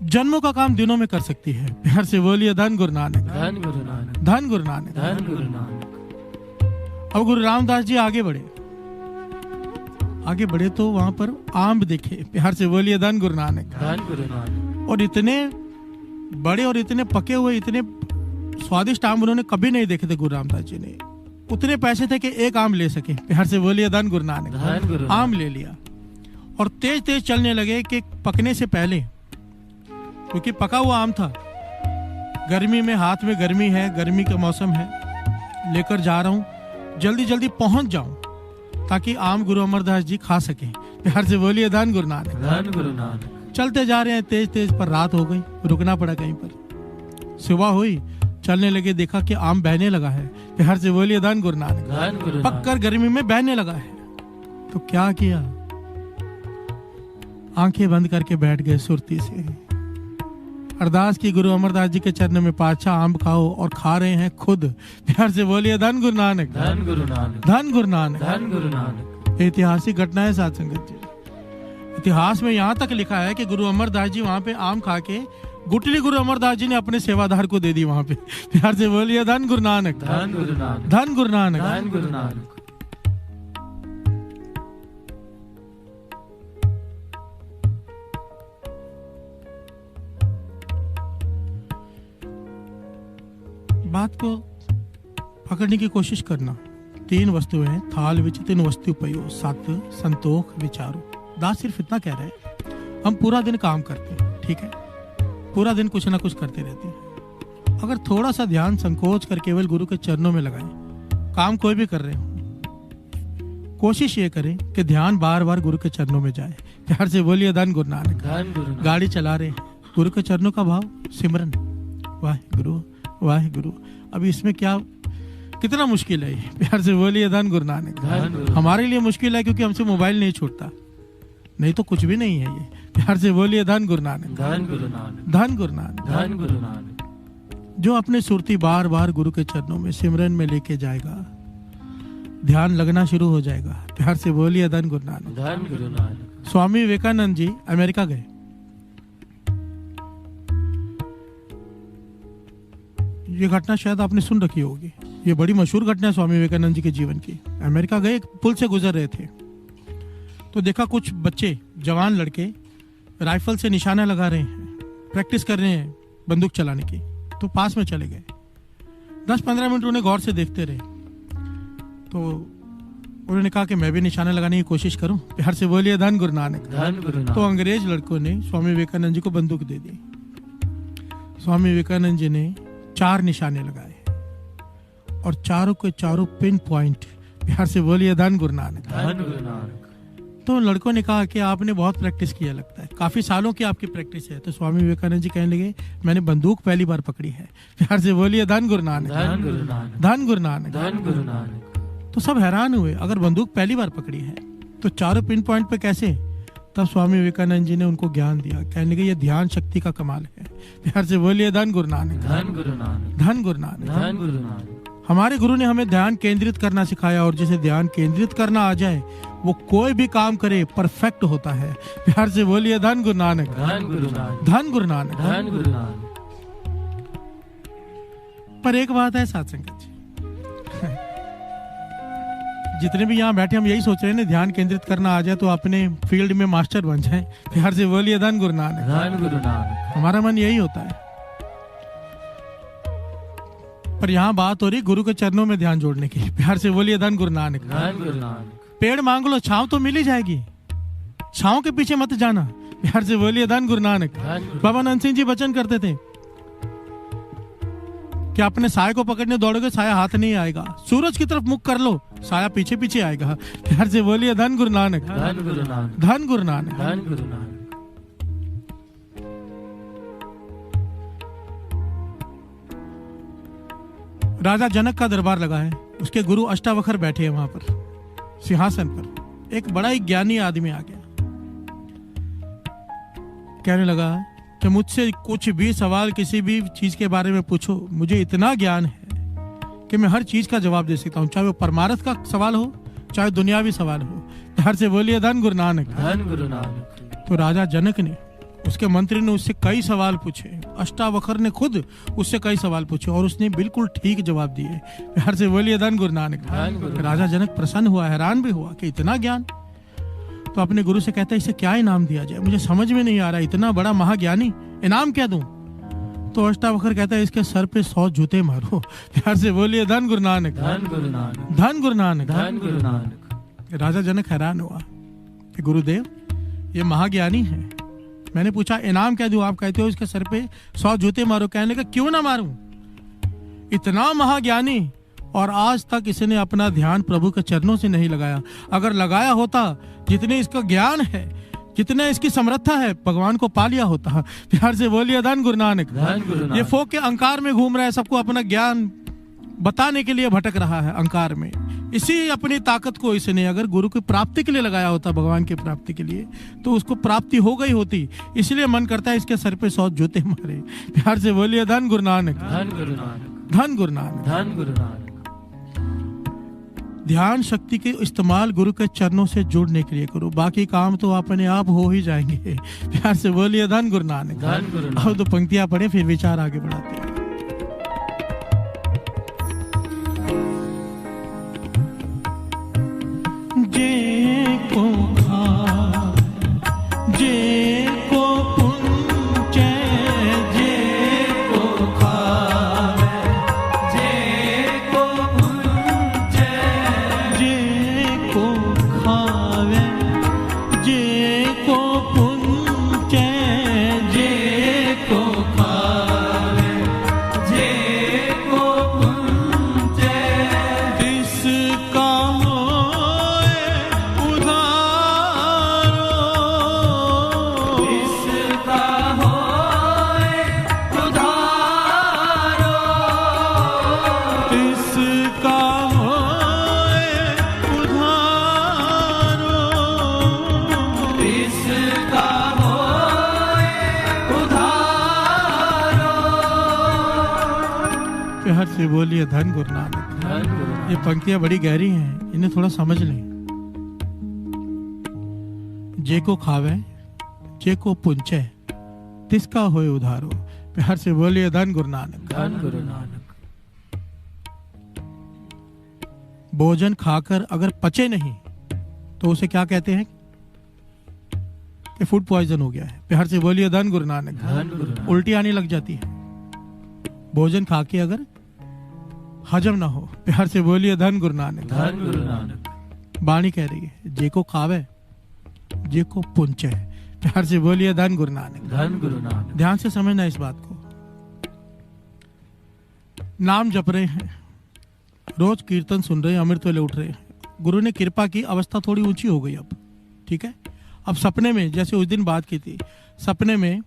जन्मों का काम दिनों में कर सकती है। प्यार से बोलिए धन गुरु नानक। धन गुरु नानक। धन गुरु नानक। धन गुरु नानक। अब गुरु रामदास जी आगे बढ़े, आगे बढ़े तो वहां पर आम देखे। प्यार से बोलिए धन गुरु नानक। धन गुरु नानक। और इतने बड़े और इतने पके हुए, इतने स्वादिष्ट आम उन्होंने कभी नहीं देखे थे गुरु रामदास जी ने। उतने पैसे थे कि एक आम ले सके। प्यार से बोलिए धन गुरु नानक। धन गुरु नानक। आम ले लिया और तेज तेज चलने लगे कि पकने से पहले, क्योंकि पका हुआ आम था, गर्मी में, हाथ में गर्मी है, गर्मी का मौसम है, लेकर जा रहा हूं, जल्दी जल्दी पहुंच जाऊं ताकि आम गुरु अमरदास जी खा सके। प्यार से बोलिए धन गुरु नानक। धन गुरु नानक। चलते जा रहे हैं तेज तेज, पर रात हो गई, रुकना पड़ा कहीं पर। सुबह हुई, चलने लगे, देखा कि आम बहने लगा है। प्यार से बोलिए धन गुरु नानक। धन गुरु नानक। पककर गर्मी में बहने लगा है। तो क्या किया? आंखें बंद करके बैठ गए सुरती से। अरदास की गुरु अमरदास जी के चरणों में, पाछा आम खाओ, और खा रहे हैं खुद। प्यार से बोलिए धन गुरु नानक। धन गुरु नानक। धन गुरु नानक। धन गुरु नानक। ऐतिहासिक घटना है साथ संगत जी। इतिहास में यहाँ तक लिखा है कि गुरु अमरदास जी वहां पे आम खा के गुटली गुरु अमरदास जी ने अपने सेवादार को दे दी वहां पे। प्यार से बोलिए धन गुरु नानक। धन गुरु नानक। धन गुरु नानक। धन गुरु नानक। बात को पकड़ने की कोशिश करना। तीन वस्तुएं हैं, थाल विच तीन वस्तु पयो, सत संतोख विचारो। दास सिर्फ इतना कह रहे हैं, हम पूरा दिन काम करते हैं, ठीक है, पूरा दिन कुछ ना कुछ करते रहते हैं। अगर थोड़ा सा ध्यान संकोच कर केवल गुरु के चरणों में लगाएं, काम कोई भी कर रहे हो, कोशिश ये करें कि ध्यान बार बार गुरु के चरणों में जाए। प्यार से बोलिए धन गुरु नानक। धन गुरु नानक। गाड़ी चला रहे हैं, गुरु के चरणों का भाव, सिमरन, वाहे गुरु वाहे गुरु। अभी इसमें क्या, कितना मुश्किल है ये। प्यार से बोलिए धन गुरु नानक। धन गुरु। हमारे लिए मुश्किल है क्योंकि हमसे मोबाइल नहीं छूटता, नहीं तो कुछ भी नहीं है ये। प्यार से बोलिए धन गुरु नानक। धन गुरु नानक। धन गुरु नानक। धन गुरु नानक। जो अपने सुरती बार बार गुरु के चरणों में सिमरन में लेके जाएगा, ध्यान लगना शुरू हो जाएगा। प्यार से बोलिए धन गुरु नानक। धन गुरु नानक। स्वामी विवेकानंद जी अमेरिका गए। ये घटना शायद आपने सुन रखी होगी, ये बड़ी मशहूर घटना है स्वामी विवेकानंद जी के जीवन की। अमेरिका गए, एक पुल से गुजर रहे थे, तो देखा कुछ बच्चे, जवान लड़के राइफल से निशाना लगा रहे हैं, प्रैक्टिस कर रहे हैं बंदूक चलाने की। तो पास में चले गए, 10-15 मिनट उन्हें गौर से देखते रहे। तो उन्होंने कहा कि मैं भी निशाना लगाने की कोशिश करूं। प्यार से बोलिए धन गुरु नानक। धन गुरु नानक। तो अंग्रेज लड़कों ने स्वामी विवेकानंद जी को बंदूक दे दी। स्वामी विवेकानंद जी ने 4 निशाने लगाए और चारों के चारों पिन पॉइंट। प्यार से बोलिए धन गुरु नानक। धन गुरु नानक। तो लड़कों ने कहा कि आपने बहुत प्रैक्टिस किया, लगता है काफी सालों की आपकी प्रैक्टिस है। तो स्वामी विवेकानंद जी कहने लगे, मैंने बंदूक पहली बार पकड़ी है। प्यार से बोलिए धन गुरु नानक। धन गुरु नानक। धन गुरु नानक। धन गुरु नानक। तो सब हैरान हुए, अगर बंदूक पहली बार पकड़ी है तो चारों पिन पॉइंट पे कैसे? तब स्वामी विवेकानंद जी ने उनको ज्ञान दिया, कहने लगे ये ध्यान शक्ति का कमाल है। प्यार से बोलिए धन गुरु नानक। धन गुरु नानक। धन गुरु नानक। धन गुरु नानक। हमारे गुरु ने हमें ध्यान केंद्रित करना सिखाया, और जिसे ध्यान केंद्रित करना आ जाए वो कोई भी काम करे परफेक्ट होता है। प्यार से बोलिए धन गुरु नानक। धन गुरु नानक। धन गुरु नानक। धन गुरु नानक। पर एक बात है साथ संगत जी, जितने भी यहाँ बैठे हम यही सोच रहे हैं ना, ध्यान केंद्रित करना आ जाए तो अपने फील्ड में मास्टर बन जाए। प्यार से बोलिए धन गुरु नानक। धन गुरु नानक। हमारा मन यही होता है। पर यहाँ बात हो रही गुरु के चरणों में ध्यान जोड़ने की। प्यार से बोलिए धन गुरु नानक। धन गुरु नानक। पेड़ मांग लो, छांव तो मिल ही जाएगी, छांव के पीछे मत जाना। प्यार से बोलिए धन गुरु नानक। धन गुरु। बाबा नंद सिंह जी वचन करते थे कि अपने साय को पकड़ने दौड़ोगे, साया हाथ नहीं आएगा। सूरज की तरफ मुख कर लो, साया पीछे पीछे आएगा। प्यार से बोलिए धन गुरु नानक। धन गुरु नानक। धन गुरु नानक। धन गुरु नानक। राजा जनक का दरबार लगा है, उसके गुरु अष्टावक्र बैठे हैं वहां पर सिंहासन पर। एक बड़ा ही ज्ञानी आदमी आ गया, कहने लगा कि मुझसे कुछ भी सवाल किसी भी चीज के बारे में पूछो, मुझे इतना ज्ञान है कि मैं हर चीज का जवाब दे सकता हूँ, चाहे वो परमार्थ का सवाल हो चाहे दुनियावी सवाल हो। प्यार से बोलिए धन गुरु नानक। धन गुरु नानक। तो राजा जनक ने, उसके मंत्री ने उससे कई सवाल पूछे, अष्टावक्र ने खुद उससे कई सवाल पूछे और उसने बिल्कुल ठीक जवाब दिए। प्यार से बोलिए धन गुरु नानक। धन गुरु। राजा जनक प्रसन्न हुआ, हैरान भी हुआ कि इतना ज्ञान। तो अपने गुरु से कहता है, इसे क्या इनाम दिया जाए, मुझे समझ में नहीं आ रहा, इतना बड़ा महाज्ञानी, इनाम क्या दूं? तो अष्टावक्र कहता है, इसके सर पे 100 जूते मारो। प्यार से बोलिए धन गुरु नानक। धन गुरु नानक। धन गुरु नानक। धन गुरु नानक। राजा जनक हैरान हुआ कि गुरुदेव ये महाज्ञानी है, मैंने पूछा इनाम क्या दूं, आप कहते हो इसके सर पे 100 जूते मारो। कहने का क्यों ना मारूं, इतना महाज्ञानी और आज तक इसने अपना ध्यान प्रभु के चरणों से नहीं लगाया। अगर लगाया होता, जितने इसका ज्ञान है, कितना इसकी समर्था है, भगवान को पा लिया होता। प्यार से बोलिए धन गुरु नानक। धन गुरु नानक। ये फोक के अहंकार में घूम रहा है, सबको अपना ज्ञान बताने के लिए भटक रहा है अहंकार में। इसी अपनी ताकत को इसने अगर गुरु की प्राप्ति के लिए लगाया होता, भगवान की प्राप्ति के लिए, तो उसको प्राप्ति हो गई होती। इसलिए मन करता है इसके सर पे 100 जूते मारे। प्यार से बोलिए धन गुरु नानक। धन गुरु नानक। धन गुरु नानक। धन गुरु नानक। ध्यान शक्ति के इस्तेमाल गुरु के चरणों से जुड़ने के लिए करो, बाकी काम तो अपने आप हो ही जाएंगे। प्यार से बोलिए धन गुरु नानक। धन गुरु नानक। अब तो पंक्तियां पढ़े फिर विचार आगे बढ़ाते हैं। जे को खा जे को पुंचे, जे को खावे जे को पुंचे, जे को खावे जे को पुंचे, जे को खावे जे को पुंचे, इसका हर से बोलिए धन गुरु नानक। ये पंक्तियां बड़ी गहरी हैं, इन्हें थोड़ा समझ लें। जे को खावे जे को पुंचे, तिसका होए उधारो। प्यार से बोलिए धन गुरु नानक। धन गुरु नानक। भोजन खाकर अगर पचे नहीं तो उसे क्या कहते हैं कि फूड पॉइजन हो गया है। प्यार से बोलिए धन गुरु नानक। धन गुरु नानक। उल्टी आने लग जाती है भोजन खा के अगर हजम ना हो। प्यार से बोलिए धन गुरु नानक। धन गुरु नानक। बाणी कह रही है जे को खावे जे को पुंचे। प्यार से बोलिए धन गुरु नानक। धन गुरु नानक। ध्यान से समझना इस बात को। नाम जप रहे हैं, रोज कीर्तन सुन रहे हैं, अमृत वेले उठ रहे हैं, गुरु ने कृपा की, अवस्था थोड़ी ऊंची हो गई अब, ठीक है। अब सपने में, जैसे उस दिन बात की थी, सपने में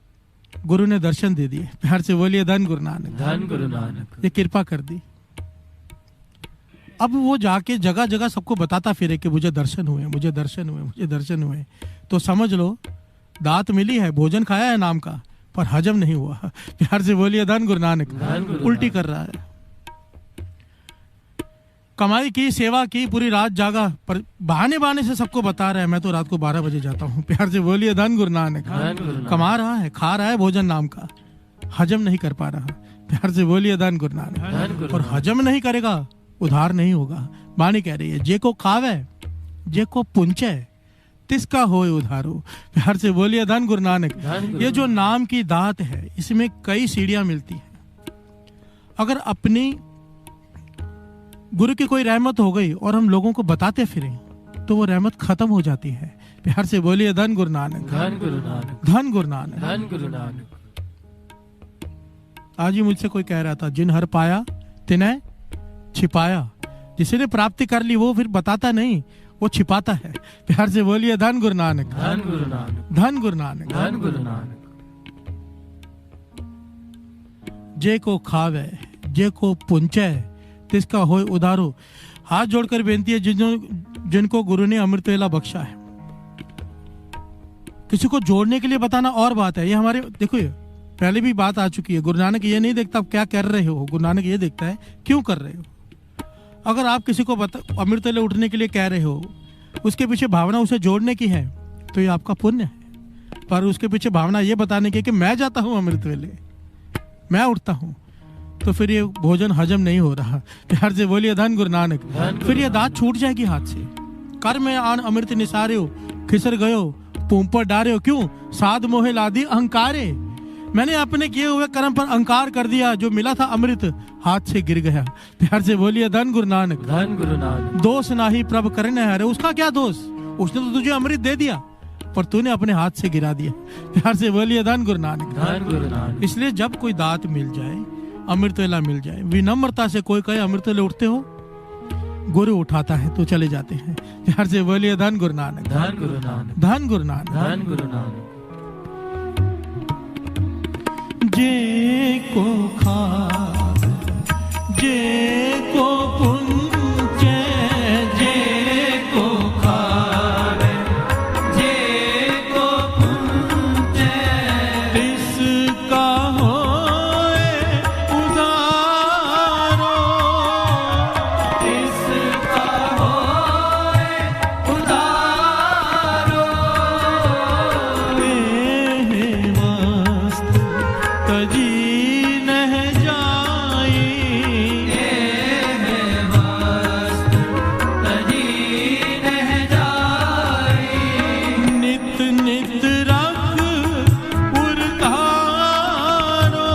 गुरु ने दर्शन दे दिए। प्यार से बोलिए धन गुरु नानक। धन गुरु नानक। ये कृपा कर दी। अब वो जाके जगह जगह सबको बताता फिरे कि मुझे दर्शन हुए, मुझे दर्शन हुए, मुझे दर्शन हुए। तो समझ लो दात मिली है, भोजन खाया है नाम का, पर हजम नहीं हुआ। प्यार से बोलिए धन गुरु नानक। उल्टी कर रहा है। कमाई की, सेवा की, पूरी रात जागा, पर बहाने बहाने से सबको बता रहा है मैं तो रात को 12 बजे जाता हूँ। प्यार से बोलिए धन गुरु नानक। कमा रहा है, खा रहा है भोजन नाम का, हजम नहीं कर पा रहा। प्यार से बोलिए धन गुरु नानक। और हजम नहीं करेगा उधार नहीं होगा। वाणी कह रही है जे को खावे जे को पुंचे, तिसका होए उधारो। प्यार से बोलिए धन गुरु नानक। ये जो नाम की दात है, इसमें कई सीढ़ियां मिलती हैं। अगर अपनी गुरु की कोई रहमत हो गई और हम लोगों को बताते फिरें तो वो रहमत खत्म हो जाती है। प्यार से बोलिए धन गुरु नानक। धन गुरु नानक। धन गुरु नानक। धन गुरु नानक। आज ही मुझसे कोई कह रहा था, जिन हर पाया तिन्हें छिपाया। जिसने प्राप्ति कर ली वो फिर बताता नहीं, वो छिपाता है। प्यार से बोलिए धन गुरु नानक। धन गुरु नानक। धन गुरु नानक। धन गुरु नानक। जे को खावे जे को पुंचे, तिसका होए उधारो। हाथ जोड़कर बेनती है जिनको गुरु ने अमृत वेला बख्शा है। किसी को जोड़ने के लिए बताना और बात है। ये हमारे देखो, ये पहले भी बात आ चुकी है। गुरु नानक ये नहीं देखता आप क्या कर रहे हो, गुरु नानक ये देखता है क्यों कर रहे हो। अगर आप किसी को अमृत वेले उठने के लिए कह रहे हो, उसके पीछे भावना उसे जोड़ने की है तो ये आपका पुण्य है। पर उसके पीछे भावना ये बताने की कि मैं जाता हूं अमृत वेले, मैं उठता हूं, तो फिर ये भोजन हजम नहीं हो रहा। प्यार से बोलिए धन गुरु नानक। फिर ये दात छूट जाएगी हाथ से। कर में आन अमृत निसारे हो, खिसर गयो पूंपर डारे हो। क्यों? साध मोहे लादी अहंकारे। मैंने अपने किए हुए कर्म पर अहंकार कर दिया, जो मिला था अमृत हाथ से गिर गया। प्यार से बोलिए धन गुरु नानक। धन गुरु नानक। दोष नाही प्रभ करने है। अरे उसका क्या दोष, उसने तो तुझे अमृत दे दिया पर तूने अपने हाथ से गिरा दिया। प्यार से बोलिए धन गुरु नानक। धन गुरु नानक। इसलिए जब कोई दात मिल जाए, अमृत वेला मिल जाए, विनम्रता से कोई कहे अमृत वेले उठते हो, गुरु उठाता है तो चले जाते हैं। प्यार से बोलिए धन गुरु नानक, धन गुरु नानक, धन गुरु नानक, धन गुरु नानक। जे को खा जे को पुंचे, जे को खावे, जे को पूजे, इसका होए उदारो, इसका होए उदारो। तेहे मस्त तजी नह जाई, मस्त तजी नह जाई, नित नित रख उरतारो,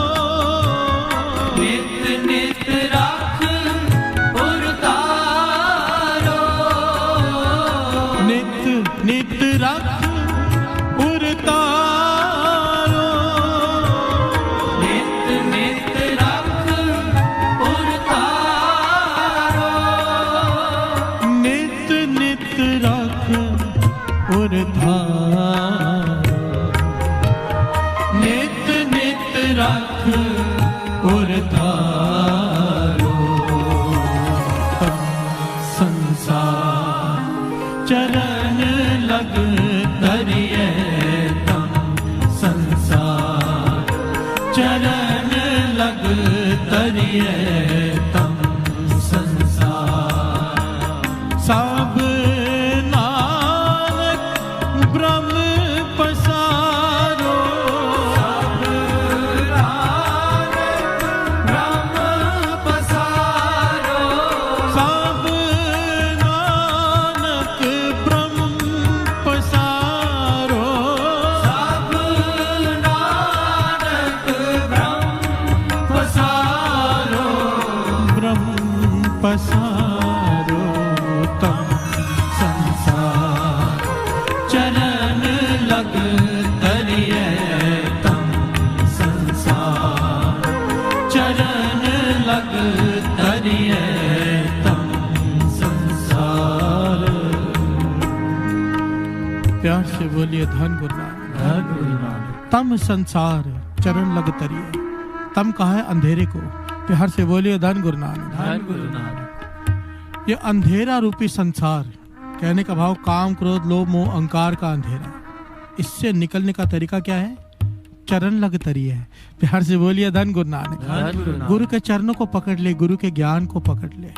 नित नित रख उरतारो, नित नित रख उरतारो, नित नित रख उरतारो, नित नित रख उरतारो, नित नित रख उरतारो। तब संसार चरण लग तरिए, तम संसार चरण लग तरिए, तम संसार सब नानक ब्रह्म पसारो, ब्रह्म पसारो, सब नानक ब्रह्म पसारो, सब नानक ब्रह्म पसारो, ब्रह्म पसारो। तम संसार चरण लग तरिए, तम संसार चरण लग तरिए, तम संसार। प्यार से बोलिए धन गुरु नानक, धन गुरु नानक, तम संसार चरण लग तरिए। तम कहा है अंधेरे को, प्यार से बोलिए धन गुरु नानक। धन गुरु नानक, ये अंधेरा रूपी संसार, कहने का भाव काम क्रोध लोभ मोह अहंकार का अंधेरा, इससे निकलने का तरीका क्या है? चरण लग तरिए है। प्यार से बोलिए धन गुरु नानक। धन गुरु नानक, गुरु के चरणों को पकड़ ले, गुरु के ज्ञान को पकड़ ले,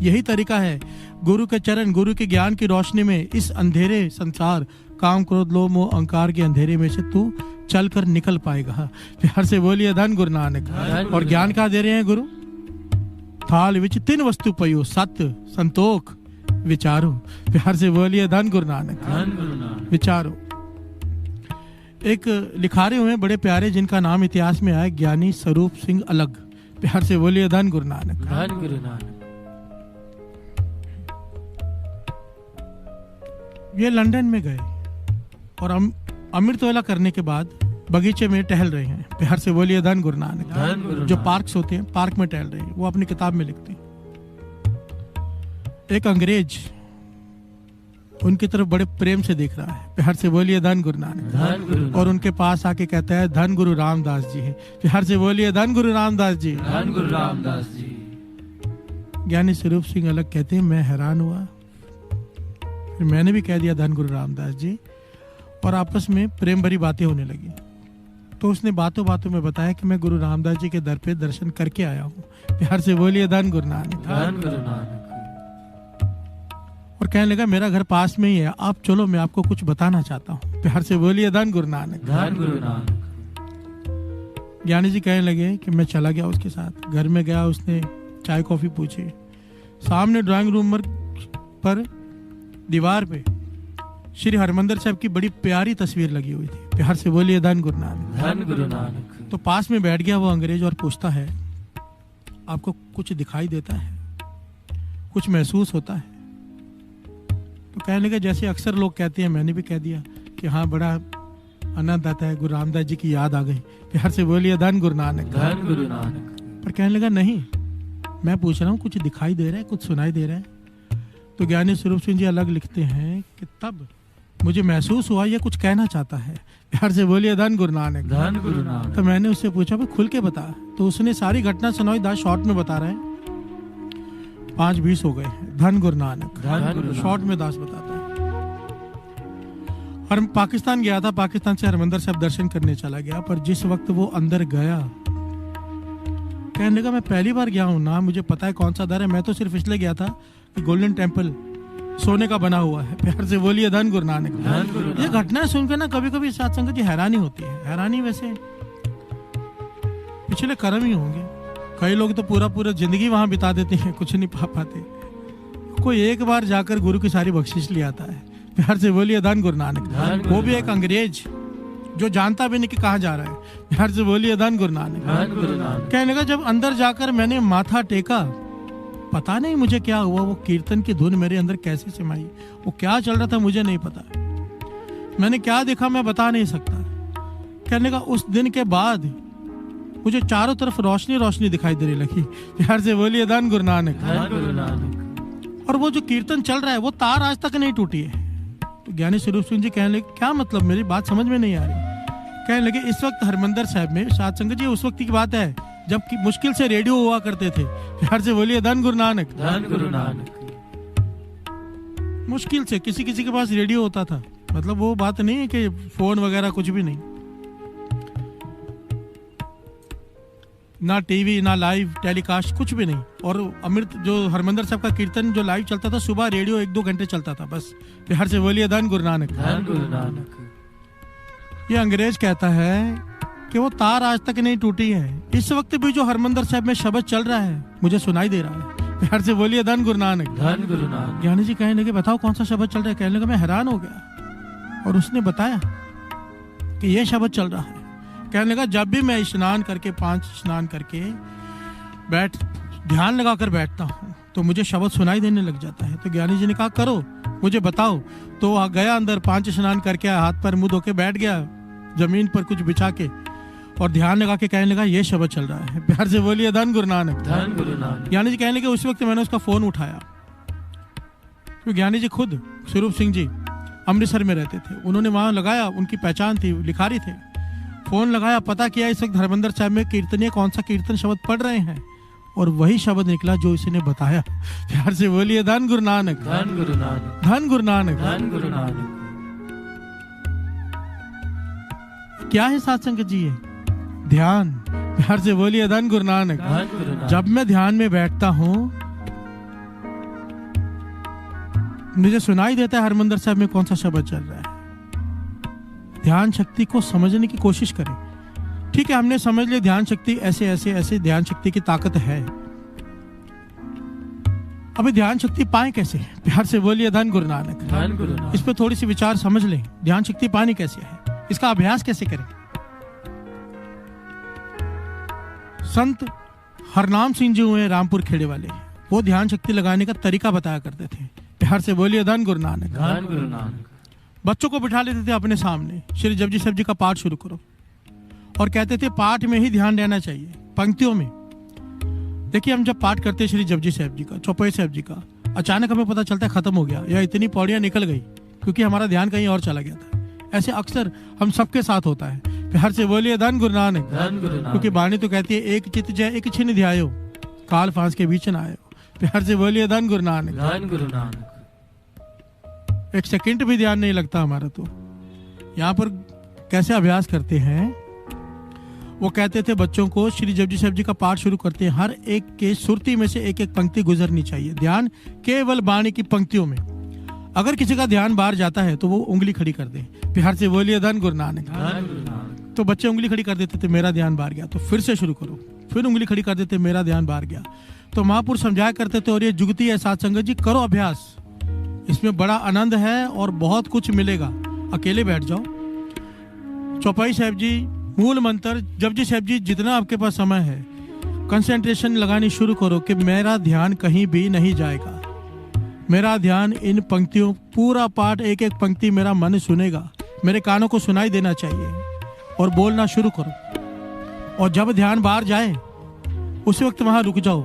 यही तरीका है। गुरु के चरण, गुरु के ज्ञान की रोशनी में इस अंधेरे संसार काम क्रोध लोभ मोह अहंकार के अंधेरे में से तू चलकर निकल पाएगा। प्यार से बोलिए धन गुरु नानक। और ज्ञान क्या दे रहे हैं गुरु? थाल विच तीन वस्तु पयो, सत्य संतोख विचारो। प्यार से बोलिए धन गुरु नानक। धन गुरु नानक, विचारो। एक लिखारे हुए बड़े प्यारे, जिनका नाम इतिहास में आया, ज्ञानी स्वरूप सिंह अलग। प्यार से बोलिए धन गुरु नानक। धन गुरु नानक, ये लंदन में गए और अमृतवेला करने के बाद बगीचे में टहल रहे हैं। प्यार से बोलिए धन गुरु नानक। धन गुरु जो नानक, पार्क्स होते हैं, पार्क में टहल रहे हैं, वो अपनी किताब में लिखते हैं। एक अंग्रेज उनकी तरफ बड़े प्रेम से देख रहा है। प्यार से बोलिए धन गुरु नानक। धन गुरु नानक, और उनके पास आके कहता है धन गुरु रामदास जी है। प्यार से बोलिए धन गुरु रामदास जी। धन गुरु रामदास जी। ज्ञानी स्वरूप सिंह अलग कहते हैं, मैं हैरान हुआ, फिर मैंने भी कह दिया धन गुरु रामदास जी, और आपस में प्रेम भरी बातें होने लगी। तो उसने बातों बातों में बताया कि मैं गुरु रामदास जी के दर पे दर्शन करके आया हूँ। प्यार से बोलिए धन गुरु नानक। धन गुरु नानक, और कहने लगा मेरा घर पास में ही है, आप चलो, मैं आपको कुछ बताना चाहता हूँ। प्यार से बोलिए धन गुरु नानक। धन गुरु नानक, ज्ञानी जी कहने लगे कि मैं चला गया उसके साथ। घर में गया, उसने चाय कॉफी पूछी। सामने ड्राइंग रूम पर दीवार पे श्री हरमंदिर साहब की बड़ी प्यारी तस्वीर लगी हुई थी। प्यार से बोलिए धन गुरु नानक। धन गुरु नानक, तो पास में बैठ गया वो अंग्रेज और पूछता है, आपको कुछ दिखाई देता है, कुछ महसूस होता है? तो कहने लगे जैसे अक्सर लोग कहते हैं, मैंने भी कह दिया कि हाँ, बड़ा आनंद आता है, गुरु रामदास जी की याद आ गई। प्यार से बोलिए धन गुरु नानक। धन गुरु नानक, पर कहने लगा नहीं, मैं पूछ रहा हूँ कुछ दिखाई दे रहा है, कुछ सुनाई दे रहा है? तो ज्ञानी स्वरूप सिंह जी अलग लिखते हैं कि तब मुझे महसूस हुआ ये कुछ कहना चाहता है। प्यार से बोलिए धन गुरु नानक। धन गुरु नानक। तो मैंने उससे पूछा भाई खुल के बता, तो उसने सारी घटना सुनाई। दास शॉर्ट में बता रहे हैं, 5-20 हो गए हैं। धन गुरु नानक, धन गुरु शॉर्ट में दास बताता है। और पाकिस्तान गया था, पाकिस्तान से हरमंदिर साहब दर्शन करने चला गया, पर जिस वक्त वो अंदर गया, कहने लगा मैं पहली बार गया हूँ ना, मुझे पता है कौन सा दर है, मैं तो सिर्फ इसलिए गया था कि गोल्डन टेम्पल सोने का बना हुआ है। प्यार से बोलिए धन गुरु नानक। धन गुरु नानक। ये घटना सुनकर ना कभी कभी साथ संगत जी हैरानी होती है। हैरानी वैसे पिछले कर्म ही होंगे। कई लोग तो पूरा जिंदगी वहां बिता देते हैं, कुछ नहीं पा पाते। कोई एक बार जाकर गुरु की सारी बख्शिश ले आता है। प्यार से बोलिए धन गुरु नानक। वो भी एक अंग्रेज जो जानता भी नहीं कि कहाँ जा रहा है। प्यार से बोलिए धन गुरु नानक। धन गुरु नानक। कहने लगा जब अंदर जाकर मैंने माथा टेका, पता नहीं मुझे क्या हुआ, वो कीर्तन की धुन मेरे अंदर कैसे समाई, वो क्या चल रहा था मुझे नहीं पता, मैंने क्या देखा मैं बता नहीं सकता। कहने का उस दिन के बाद मुझे चारों तरफ रोशनी रोशनी दिखाई देने लगी। प्यार से बोलिए धन गुरु नानक। धन गुरु नानक। और वो जो कीर्तन चल रहा है वो तार आज तक नहीं टूटी है। तो ज्ञानी स्वरूप सिंह जी कहने लगे क्या मतलब, मेरी बात समझ में नहीं आ रही। कहने लगे इस वक्त हरमंदिर साहब में, साध संगत जी उस वक्त की बात है जब कि मुश्किल से रेडियो हुआ करते थे। प्यार से बोलिए धन गुरु नानक। धन गुरु नानक। मुश्किल से किसी किसी के पास रेडियो होता था, मतलब वो बात नहीं है कि फोन वगैरह कुछ भी नहीं, ना टीवी ना लाइव टेलीकास्ट कुछ भी नहीं। और अमृत जो हरमंदिर साहब का कीर्तन जो लाइव चलता था सुबह, रेडियो 1-2 घंटे चलता था बस। प्यार से बोलिए धन गुरु नानक। धन गुरु नानक। ये अंग्रेज कहता है कि वो तार आज तक नहीं टूटी है। इस वक्त भी जो हरमंदिर साहब में शब्द चल रहा है मुझे सुनाई दे रहा है। प्यार से बोलिए धन गुरु नानक। धन गुरु नानक। ज्ञानी जी कहने लगे बताओ कौन सा शब्द चल रहा है। कहने लगा मैं हैरान हो गया और उसने बताया कि ये शब्द चल रहा है। कहने लगा जब भी मैं स्नान करके 5 स्नान करके ध्यान लगाकर बैठता हूँ तो मुझे शब्द सुनाई देने लग जाता है। तो ज्ञानी जी ने कहा करो मुझे बताओ। तो गया अंदर 5 स्नान करके हाथ पर मुंह धो के बैठ गया जमीन पर कुछ बिछा के और ध्यान लगा के कहने लगा ये शब्द चल रहा है। प्यार से बोलिए धन गुरु नानक। धन गुरु नानक। ज्ञानी जी कहने लगे उस वक्त मैंने उसका फोन उठाया। तो ज्ञानी जी खुद स्वरूप सिंह जी अमृतसर में रहते थे, उन्होंने वहां लगाया, उनकी पहचान थी, लिखारी थे। फोन लगाया, पता किया इस वक्त हरमंदिर साहब में कीर्तनीय कौन सा कीर्तन शब्द पढ़ रहे हैं और वही शब्द निकला जो इसने बताया। प्यार से बोलिए धन गुरु नानक। धन गुरु नानक। धन गुरु नानक। धन गुरु नानक। क्या है साथ संगत जी? ये ध्यान। प्यार से बोलिए धन गुरु नानक। धन गुरु नानक। जब मैं ध्यान में बैठता हूं मुझे सुनाई देता है हरमंदिर साहब में कौन सा शब्द चल रहा है। ध्यान शक्ति को समझने की कोशिश करें। ठीक है हमने समझ लिया ध्यान शक्ति ऐसे ऐसे ऐसे ध्यान शक्ति की ताकत है। अभी ध्यान शक्ति पाए कैसे? प्यार से बोलिए धन गुरु नानक। धन गुरु नानक। इस पे थोड़ी सी विचार समझ लें। ध्यान शक्ति पानी कैसे है, इसका अभ्यास कैसे करें। संत हरनाम सिंह जी हुए रामपुर खेड़े वाले, वो ध्यान शक्ति लगाने का तरीका बताया करते थे। प्यार से बोलिए धन गुरु नानक। धन गुरु नानक। बच्चों को बिठा लेते थे अपने सामने, श्री जपजी साहब जी का पाठ शुरू करो और कहते थे पाठ में ही ध्यान रहना चाहिए, पंक्तियों में। देखिए हम जब पाठ करते हैं श्री जपजी साहब जी का, चौपाई साहब जी का, अचानक हमें पता चलता है खत्म हो गया या इतनी पौड़ियां निकल गई क्योंकि हमारा ध्यान कहीं और चला गया था। ऐसे अक्सर हम सबके साथ होता है। प्यार से बोलिए धन गुरु नानक। धन गुरु नानक। क्योंकि वाणी तो कहती है एक चित जय एक छिन्न ध्यायो, काल फांस के बीच न आयो। प्यार से बोलिए धन गुरु नानक। धन गुरु नानक। एक सेकंड भी ध्यान नहीं लगता हमारा। तो यहाँ पर कैसे अभ्यास करते हैं, वो कहते थे बच्चों को श्री जपजी साहब जी का पाठ शुरू करते हैं, हर एक के सुरती में से एक एक पंक्ति गुजरनी चाहिए। ध्यान केवल वाणी की पंक्तियों में। अगर किसी का ध्यान बाहर जाता है तो वो उंगली खड़ी कर दे। प्यार से बोलिए धन गुरु नानक। धन गुरु नानक। तो बच्चे उंगली खड़ी कर देते थे, मेरा ध्यान बाहर गया, तो फिर से शुरू करो। फिर उंगली खड़ी कर देते, मेरा ध्यान बाहर गया। तो महापुरुष समझाया करते थे और ये जुगती है साथ संगत जी, करो अभ्यास, इसमें बड़ा आनंद है और बहुत कुछ मिलेगा। अकेले बैठ जाओ। चौपाई साहब जी, मूल मंत्र, जपजी साहब जी, जितना आपके पास समय है कंसंट्रेशन लगानी शुरू करो कि मेरा ध्यान कहीं भी नहीं जाएगा। मेरा ध्यान इन पंक्तियों, पूरा पाठ एक एक पंक्ति मेरा मन सुनेगा, मेरे कानों को सुनाई देना चाहिए। और बोलना शुरू करो। और जब ध्यान बाहर जाए उस वक्त वहां रुक जाओ,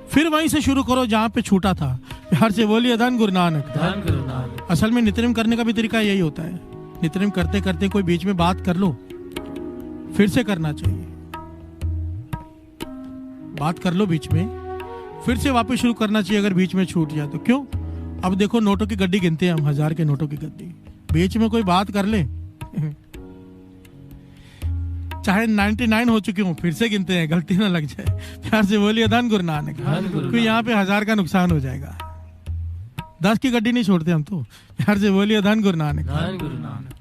फिर वहीं से शुरू करो जहां पे छूटा था। प्यार से बोलिए धन गुरु नानक। धन गुरु नानक। असल में नित्यनेम करने का भी तरीका यही होता है। नित्यनेम करते करते कोई बीच में बात कर लो, फिर से करना चाहिए। बात कर लो बीच में, फिर से वापस शुरू करना चाहिए अगर बीच में छूट जाए तो। क्यों? अब देखो नोटों की गड्डी गिनते हैं हम, 1000 के नोटों की गड्डी। बीच में कोई बात कर ले, चाहे 99 हो चुके हो, फिर से गिनते हैं, गलती ना लग जाए। प्यार से बोलिए धन गुरु नानक। क्योंकि यहाँ पे 1000 का नुकसान हो जाएगा। 10 की गड्डी नहीं छोड़ते हम तो। प्यार से बोलिए धन गुरु नानक। धन गुरु नानक।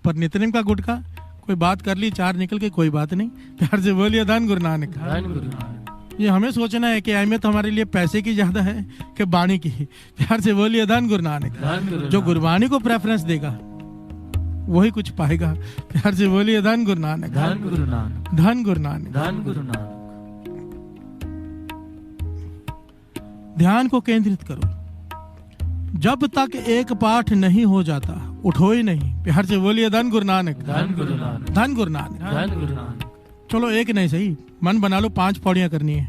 पर नित्यनेम का गुटका कोई बात कर ली, 4 निकल के, कोई बात नहीं। प्यार से बोलिए धन गुरु नानक। धन गुरु नानक। ये हमें सोचना है कि अहमियत हमारे लिए पैसे की ज्यादा है कि बाणी की। प्यार से बोलिए धन गुरु नानक। जो गुरबाणी को प्रेफरेंस देगा वही कुछ पाएगा। प्यार से बोलिए धन गुरु नानक। धन गुरु नानक। धन गुरु नानक। धन गुरु नानक। ध्यान को केंद्रित करो। जब तक एक पाठ नहीं हो जाता उठो ही नहीं। प्यार से बोलिए धन गुरु नानक। धन गुरु नानक। धन गुरु नानक। धन गुरु नानक। चलो एक नहीं सही, मन बना लो 5 पौड़ियां करनी है,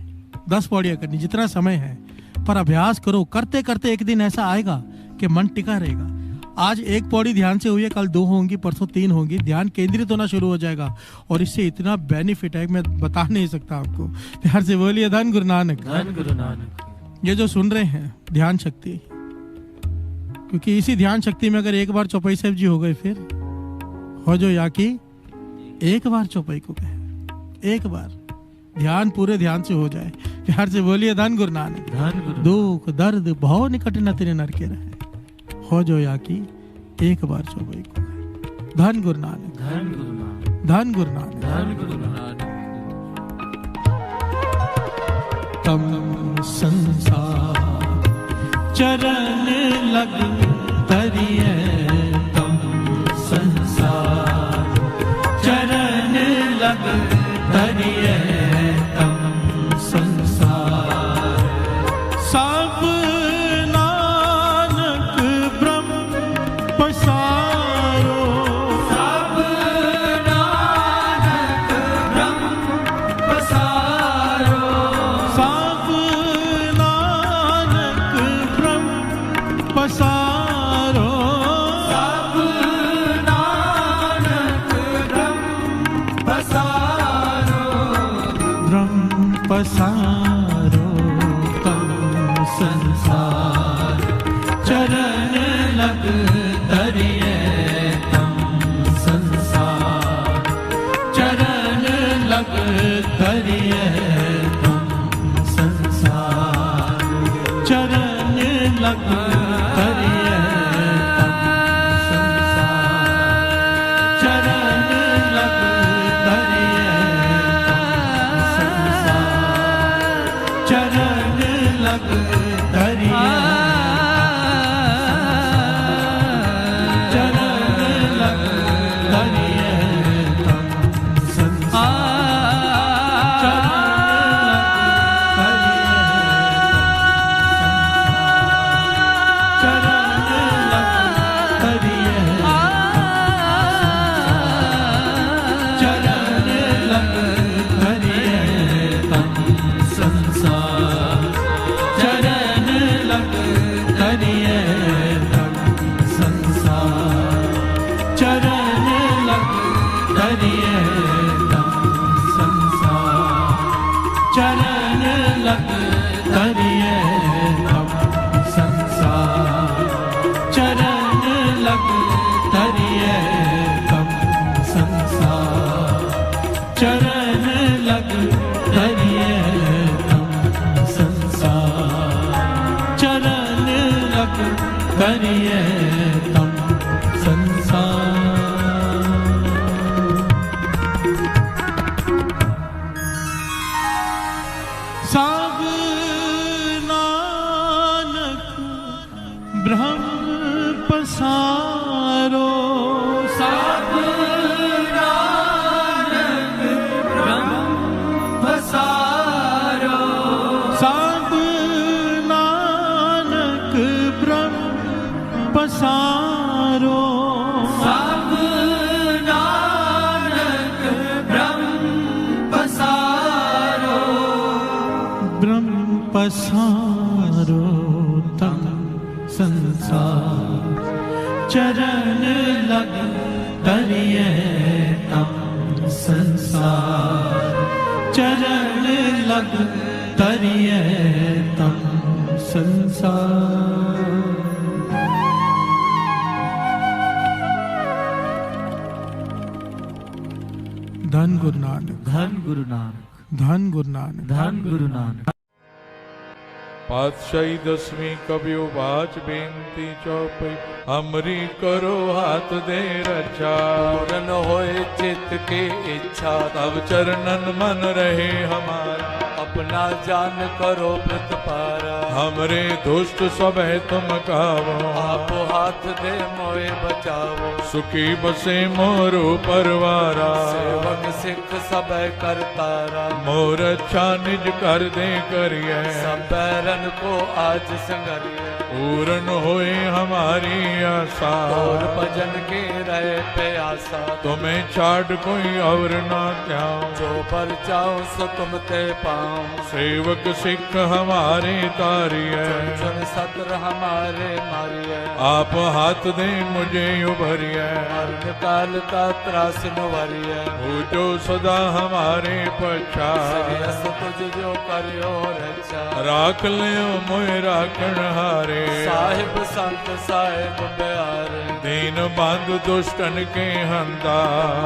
10 पौड़ियां करनी, जितना समय है, पर अभ्यास करो। करते करते एक दिन ऐसा आएगा कि मन टिका रहेगा। आज 1 पौड़ी ध्यान से हुई है, कल 2 होंगी, परसों 3 होंगी। ध्यान केंद्रित होना शुरू हो जाएगा और इससे इतना बेनिफिट है मैं बता नहीं सकता आपको। प्यार से बोलिए धन गुरु नानक। धन गुरु नानक। ये जो सुन रहे हैं ध्यान शक्ति, क्योंकि इसी ध्यान शक्ति में अगर एक बार चौपाई साहब जी हो गए, फिर हो जो या कि एक बार चौपाई को गए, एक बार ध्यान पूरे ध्यान से हो जाए। प्यार से बोलिए धन गुरु नानक। धन गुरु। दुख दर्द भाव निकट न तेरे नर के रहे, हो जो या कि एक बार चौपाई को गए। धन गुरु नानक। धन गुरु नानक। धन गुरु नानक। धन गुरु नानक। तम संसार चरण लग तरिए, तम संसार चरण लग तरिए, तम संसार सब नानक ब्रह्म पसारो, सब नानक ब्रह्म पसारो, सब नानक ब्रह्म पसारो, सब नानक ब्रह्म पसारो, ब्रह्म पसारो तम संसार चरण लग तरिए, तम संसार चरण लग तरिए, तम संसार चरण लग तरिए, तम संसार चरण लग तरिए, तम संसार चरण लग तरिए, चरण लग तरिए, तम संसार चरण लग तरिए, चरण लग तरिए, तम संसार चरण लग तरिए, तम संसार चरण लग तरिए, तम संसार चरण लग तरिए, तम संसार चरण लग तरिए, तम संसार चरण लग तरिए, तम संसार चरण लग तरिए, तम संसार। सब नानक ब्रह्म पसारो, सब नानक ब्रह्म पसारो, सब नानक ब्रह्म पसारो, सब नानक ब्रह्म पसारो, ब्रह्म पसारो तम संसार चरण लग तरिए तम संसार चरण लग तरिए तम संसार। धन गुरु नानक, धन गुरु नानक, धन गुरु नानक, धन गुरु नानक। पातशाही दसवीं कबियो बाच बेनती चौपई हमरी करो हाथ दे रक्षा। पूरन होए चित्त की इच्छा तब चरणन मन रहे हमारा। अपना जान करो प्रतिपारा। हमरे दुष्ट सब है तुम कावो। आप हाथ दे मोए बचावो। सुखी बसे मोरो परवारा। सेवक सिख सब करतारा। मोर अच्छा निज कर दे करिए। सब बैरन को आज संगरिए। पूरन होए हमारी आशा। और भजन के रहे प्यासा। तुम्हें छाड़ कोई और ना त्याऊं। जो पर चाहो सो तुम ते पाऊं। सेवक सिख हमारे तारिए। चुन सत्र हमारे मारिए। आप हाथ दे मुझे उभरिए। मरण काल का त्रास नुवरिए। हो जो सदा हमारे पछा। श्रेयस तुझ जो करियो रक्षा। राख लियो मोए राखण हारे। साहिब संत साहिब प्यारे। दीन बंधु दुष्टन के हंता।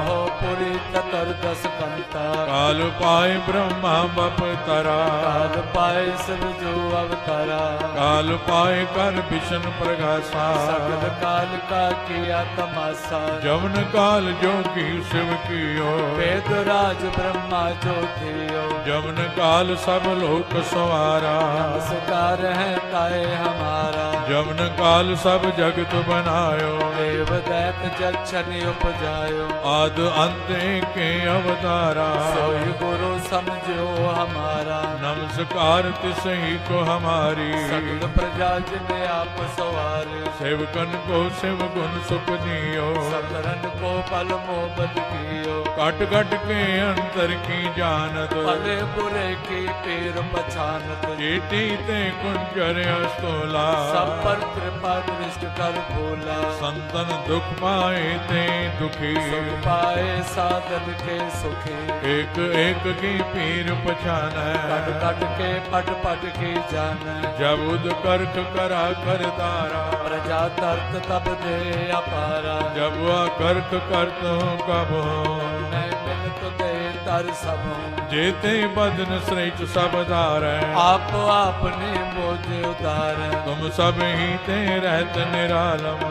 हो पुरी ततर दस कंता। काल पाए ब्रह्मा बप तरा। काल पाए सब जो अवतारा। काल पाए कर विष्णु प्रगासा। सकल काल का किया तमाशा। जवन काल जोगी शिव कियो। वेद राज ब्रह्मा जो थियो। जवन काल सब लोक सवारा। नमस्कार है ताए हमारा। जवन काल सब जगत बनायो। देव दैत जक्षनि उपजायो। आद अंत के अवतारा। सोई गुरु समझो हमारा। नमस्कार तिसही को हमारी। सकल प्रजा जिने आप सवारे। सेवकन को शिव गुण सुख दियो। सकरन को पल मोहब्बत कियो। कट कट के अंतर की जानत। भले बुरे की पीर पछानत। चेटी ते कुंजर अस्तोला। सब पर कृपा दृष्ट कर भोला। संतन दुख पाए ते दुखी। सुख पाए साधन के सुखी। एक एक की पीर पछान। कट कट के पट पट की जान। जब उद करख करा कर तारा। प्रजा तरत तब दे अपारा। जब वह करख करत हूँ कब हूँ। मैं बिन तो दे तर सब जेते बदन श्रेष्ठ सब धार। आप आपने मोझे उतार। तुम सब ही ते रहत निरालम।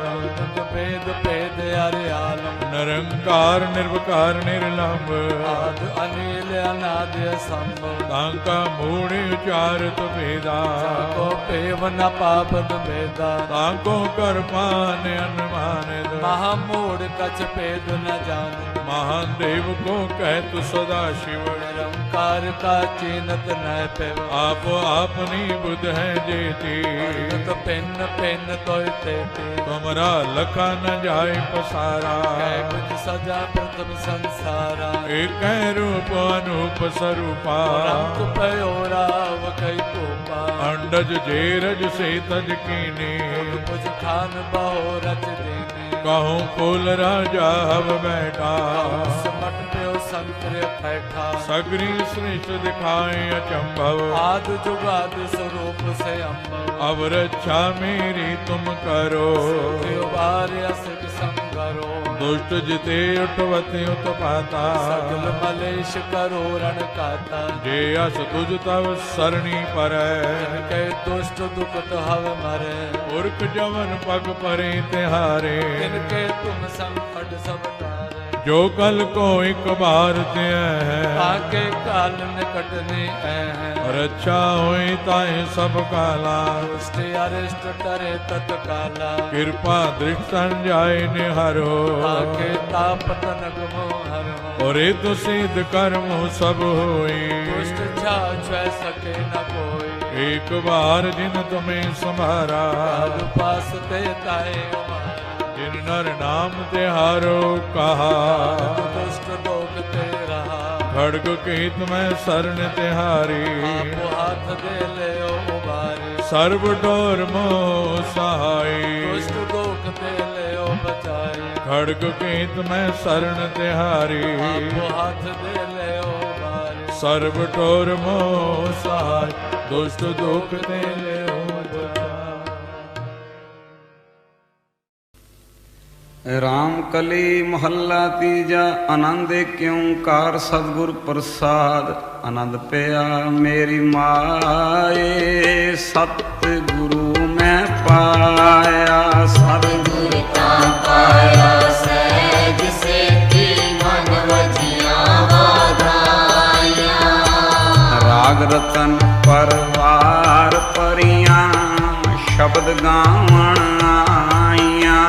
भेद भेद अरे आलम। निरंकार निर्विकार निर्लंब। आद अनिल अनाद असंभव। तांका मूढ़ उचारत भेदा। को पेव न पापन भेदा। तांको कर पान अनुमानित। महामूढ़ कछ भेद न जान। महान देव को कहत सदा शिव। निरंकार का चीनत न पेव। आप आपनी बुध है जेती। तो पेन पेन तो तेती। तुमरा लखा न जाए पसारा। कुछ सजा प्रथम संसारा। एक रूप अनूप स्वरूपा। रंग पयो राव कई कोपा। अंडज जेरज से तज कीने। कुछ खान बहो रच देने। कहूँ फूल राजा हव बैठा। समट प्यो संतरे बैठा। सगरी श्रेष्ठ दिखाए अचंभव। आद जुगाद स्वरूप से अम्बव। अब रक्षा मेरी तुम करो। असुख संगरो। दुष्ट जिते उठवते उत्पाता। सकल मलेश करो रण काता। जे अस तुझ तव सरणी पर। के दुष्ट दुखत हव मरे। पुरख जवन पग परे तिहारे। इनके तुम संकट सब तारे। जो कल को एक बार ते है। आगे काल निकटने है। रक्षा होई ताए सब काला। दुष्ट अरिष्ट करे तत्काला। कृपा दृष्ट जाय निहारो। आगे ताप तनक मोहर। और तो सिद्ध कर्म सब होई। दुष्ट छा सके न कोई। एक बार जिन तुम्हें संभारा। काल पास ते ताए जिन नर नाम तिहारो कहा। दुष्ट लोग ते रहा। खड़ग केत में शरण तिहारी। आप हाथ दे ले उबारी। ਸਰਬ ਡੋਰ ਮੋਹ ਸਹਾਈ ਦੁਸ਼ਟ ਦੋਖ ਤੇ ਲਿਓ ਬਚਾਏ ਖੜਗ ਕੀਤ ਮੈਂ ਸਰਣ ਤਿਹਾਰੀ ਆਪੋ ਹੱਥ ਦੇ ਲਿਓ ਬਾਰੇ ਸਰਬ ਡੋਰ ਮੋਹ ਸਹਾਈ ਦੁਸ਼ਟ ਦੁਖ ਤੇ ਲਿਓ ਬਚਾਈ। ਰਾਮ ਕਲੀ ਮਹੱਲਾ ਤੀਜਾ ਆਨੰਦ ਏਕ ਓੰਕਾਰ ਸਤਿਗੁਰ ਪ੍ਰਸਾਦ ਆਨੰਦ ਪਿਆ ਮੇਰੀ ਮਾਏ ਸਤਿਗੁਰੂ ਮੈਂ ਪਾਇਆ ਸਤਿਗੁਰ ਤਾਂ ਪਾਇਆ ਸਹਿਜ ਸੇਤੀ ਮਨ ਵਜੀਆਂ ਵਾਧਾਈਆਂ ਰਾਗ ਰਤਨ ਪਰਵਾਰ ਪਰੀਆਂ ਸ਼ਬਦ ਗਾਵਣ ਆਈਆਂ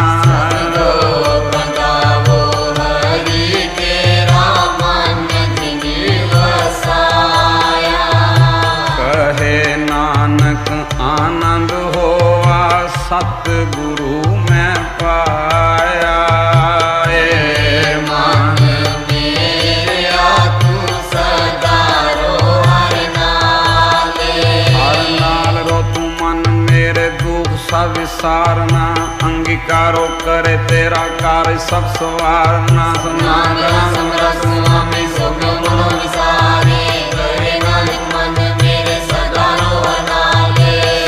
ਆਨੰਦ ਹੋਆ ਸਤਿਗੁਰੂ ਮੈਂ ਪਾਇਆ ਏ ਮਨ ਮੇਰਿਆ ਤੂੰ ਸਦਾ ਰੋ ਹਰ ਨਾਲ ਰੋ ਤੂੰ ਮਨ ਮੇਰੇ ਦੁਖ ਸਭ ਵਿਸਾਰਨਾ ਅੰਗੀਕਾਰੋ ਕਰੇ ਤੇਰਾ ਕਾਰਜ ਸਭ ਸਵਾਰਨਾ ਸੁਨਾਗਣਾ ਸਮਰਸ ਸੁਆਮੀ ਸੋਗੋ ਮਨੋ ਵਿਸਾਰੇ ਕਰੇ ਨਾਨਕ ਮਨ ਮੇਰੇ ਸਦਾ ਰੋ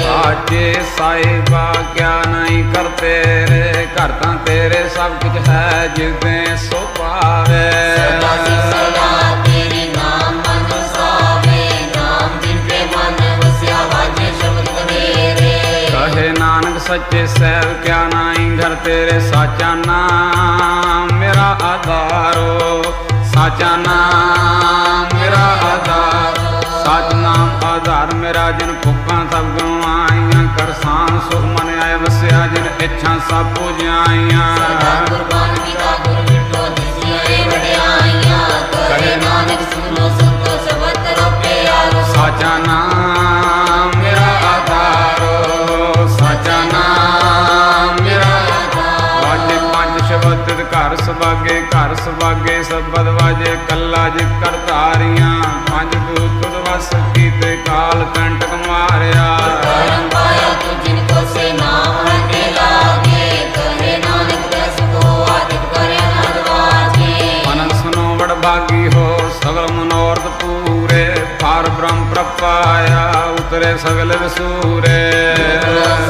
ਸਾਚੇ ਸਾਹਿਬਾ ਕਿਆ ਨਹੀਂ ਕਰ ਤੇਰੇ ਘਰ ਤਾਂ ਤੇਰੇ ਸਭ ਕੁਝ ਹੈ ਜਿਵੇਂ ਸੋ ਪਾਵੇ ਸਦਾ ਤੇਰੀ ਨਾਮ ਮਨ ਵਸਾਵੇ ਨਾਮ ਜਿਨ ਕੇ ਮਨ ਵਸਿਆ ਵਾਜੇ ਸ਼ਬਦ ਮੇਰੇ ਕਹੇ ਨਾਨਕ ਸੱਚੇ ਸਹਿਬ ਕਿਆ ਨਹੀਂ ਘਰ ਤੇਰੇ ਸਾਚਾ ਨਾਮ ਮੇਰਾ ਆਧਾਰੋ ਸਾਚਾ ਨਾਮ ਮੇਰਾ ਆਧਾਰ ਸਚ ਨਾਮ ਆਧਾਰ ਮੇਰਾ ਜਿਨ ਭੁੱਖਾਂ ਸਭ ਗਵਾਈਆਂ ਕਰਸਾਨ ਸੁਖ ਮਨ ਆਏ ਵਸਿਆ ਜਿਨ ਇੱਛਾ ਸਭ ਪੁਜਾਈਆਂ ਕੁਰਬਾਨ ਕੀਤਾ ਗੁਰ ਮਿਟੋ ਦਿਸਿਆ ਏ ਵਡਿਆਈਆਂ ਕਰੇ ਨਾਨਕ ਸੁਨੋ ਸੰਤੋ ਸਬਦ ਰੋ ਪਿਆਰੋ ਸਾਚਾ ਨਾਮ ਮੇਰਾ ਆਧਾਰੋ ਸਾਚਾ ਨਾਮ ਮੇਰਾ ਆਧਾਰ ਵਾਜੇ ਪੰਜ ਸ਼ਬਦ ਘਰ ਸੁਭਾਗੇ ਸਬਦ ਵਾਜੇ ਕੱਲਾ ਜਿ ਕਰ ਧਾਰੀਆਂ ਪੰਜ ਦੂਤ ਵਸ ਕੀਤੇ ਕਾਲ ਕੰਟਕ ਮਾਰਿਆ ਕਰਮ ਪਾਇਆ ਤੂੰ ਜਿਨ ਕੋ ਸੇ ਨਾਮ ਰਟੇ ਲਾਗੇ ਕਹੇ ਨਾਨਕ ਰਸ ਕੋ ਆਦਿਤ ਕਰੇ ਨਦਵਾਜੇ ਮਨ ਸੁਨੋ ਵਡ ਭਾਗੀ ਹੋ ਸਗਲ ਮਨੋਰਥ ਪੂਰੇ ਪਾਰ ਬ੍ਰਹਮ ਪ੍ਰਪਾਇਆ ਉਤਰੇ ਸਗਲ ਵਿਸੂਰੇ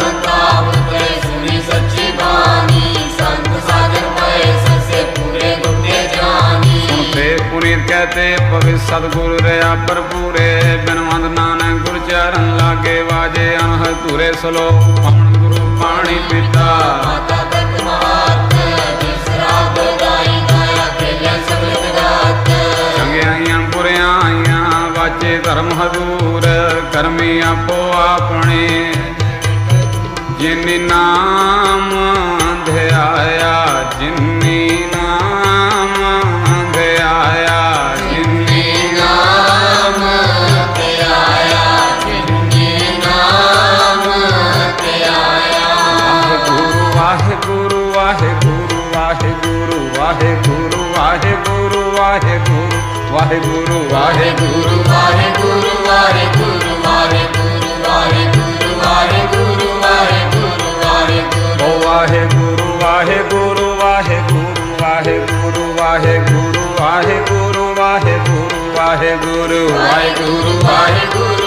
ਸੰਤਾਪ ਉਤਰੇ ਸੁਣੀ ਸੱਚੀ ਬਾਣੀ ਸੰਤ ਸਾਧਨ ਪਏ ਸਸੇ ਪੂਰੇ ਗੁੱਟੇ ਜਾਨੀ ਸੁਨਤੇ ਪੁਨੀਤ ਕਹਤੇ ਪਵਿ ਸਤਿਗੁਰੂ ਰਿਆ ਭਰਪੂਰੇ ਬਿਨਵੰਦ ਨਾਨਕ ਗੁਰ ਚਰਨ ਲਾਗੇ ਵਾਜੇ ਅਨਹਦ ਧੂਰੇ ਸਲੋਕ ਪਵਨ ਗੁਰੂ ਪਾਣੀ ਪੀਤਾ ਮਾਤਾ ਤਤ ਮਹਾਤ ਜਿਸ ਰਾਤ ਗਾਈ ਗਾਇਆ ਖੇਲਿਆ ਸਗਲ ਜਗਤ ਚੰਗਿਆਈਆਂ ਬੁਰਿਆਂ ਆਈਆਂ ਵਾਜੇ ਧਰਮ ਹਦੂਰ ਕਰਮੀ ਆਪੋ ਆਪਣੇ ਜਿਨਿ ਨਾਮ ਧਿਆਇਆ ਜਿਨਿ ਨਾਮ ਧਿਆਇਆ ਜਿਨਿ ਨਾਮ ਧਿਆਇਆ ਜਿਨਿ ਨਾਮ ਧਿਆਇਆ ਵਾਹਿਗੁਰੂ ਵਾਹਿਗੁਰੂ ਵਾਹਿਗੁਰੂ ਵਾਹਿਗੁਰੂ ਵਾਹਿਗੁਰੂ ਵਾਹਿਗੁਰੂ ਵਾਹਿਗੁਰੂ ਵਾਹਿਗੁਰੂ ਵਾਹਿਗੁਰੂ ਵਾਹਿਗੁਰੂ ਵਾਹਿਗੁਰੂ ਵਾਹਿਗੁਰੂ ਵਾਹਿਗੁਰੂ ਵਾਹਿਗੁਰੂ ਵਾਹਿਗੁਰੂ ਵਾਹਿਗੁਰੂ ਓ ਵਾਹਿਗੁਰੂ ਵਾਹਿਗੁਰੂ ਵਾਹਿਗੁਰੂ ਵਾਹਿਗੁਰੂ ਵਾਹਿਗੁਰੂ ਵਾਹਿਗੁਰੂ ਵਾਹਿਗੁਰੂ ਵਾਹਿਗੁਰੂ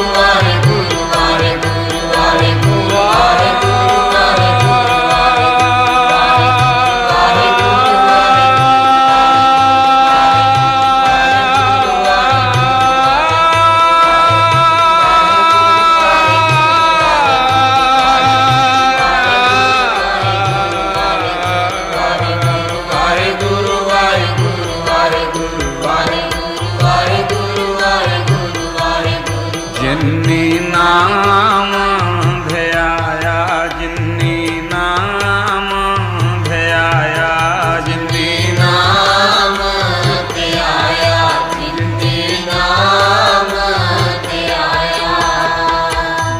ਵਾਹਿਗੁਰੂ ਵਾਹਿਗੁਰੂ ਵਾਹਿਗੁਰੂ ਵਾਹਿਗੁਰੂ ਵਾਹਿਗੁਰੂ ਜਿਨਿ ਨਾਮ ਧਿਆਇਆ ਜਿਨਿ ਨਾਮ ਧਿਆਇਆ ਜਿਨਿ ਨਾਮ ਧਿਆਇਆ ਜਿਨਿ ਨਾਮ ਧਿਆਇਆ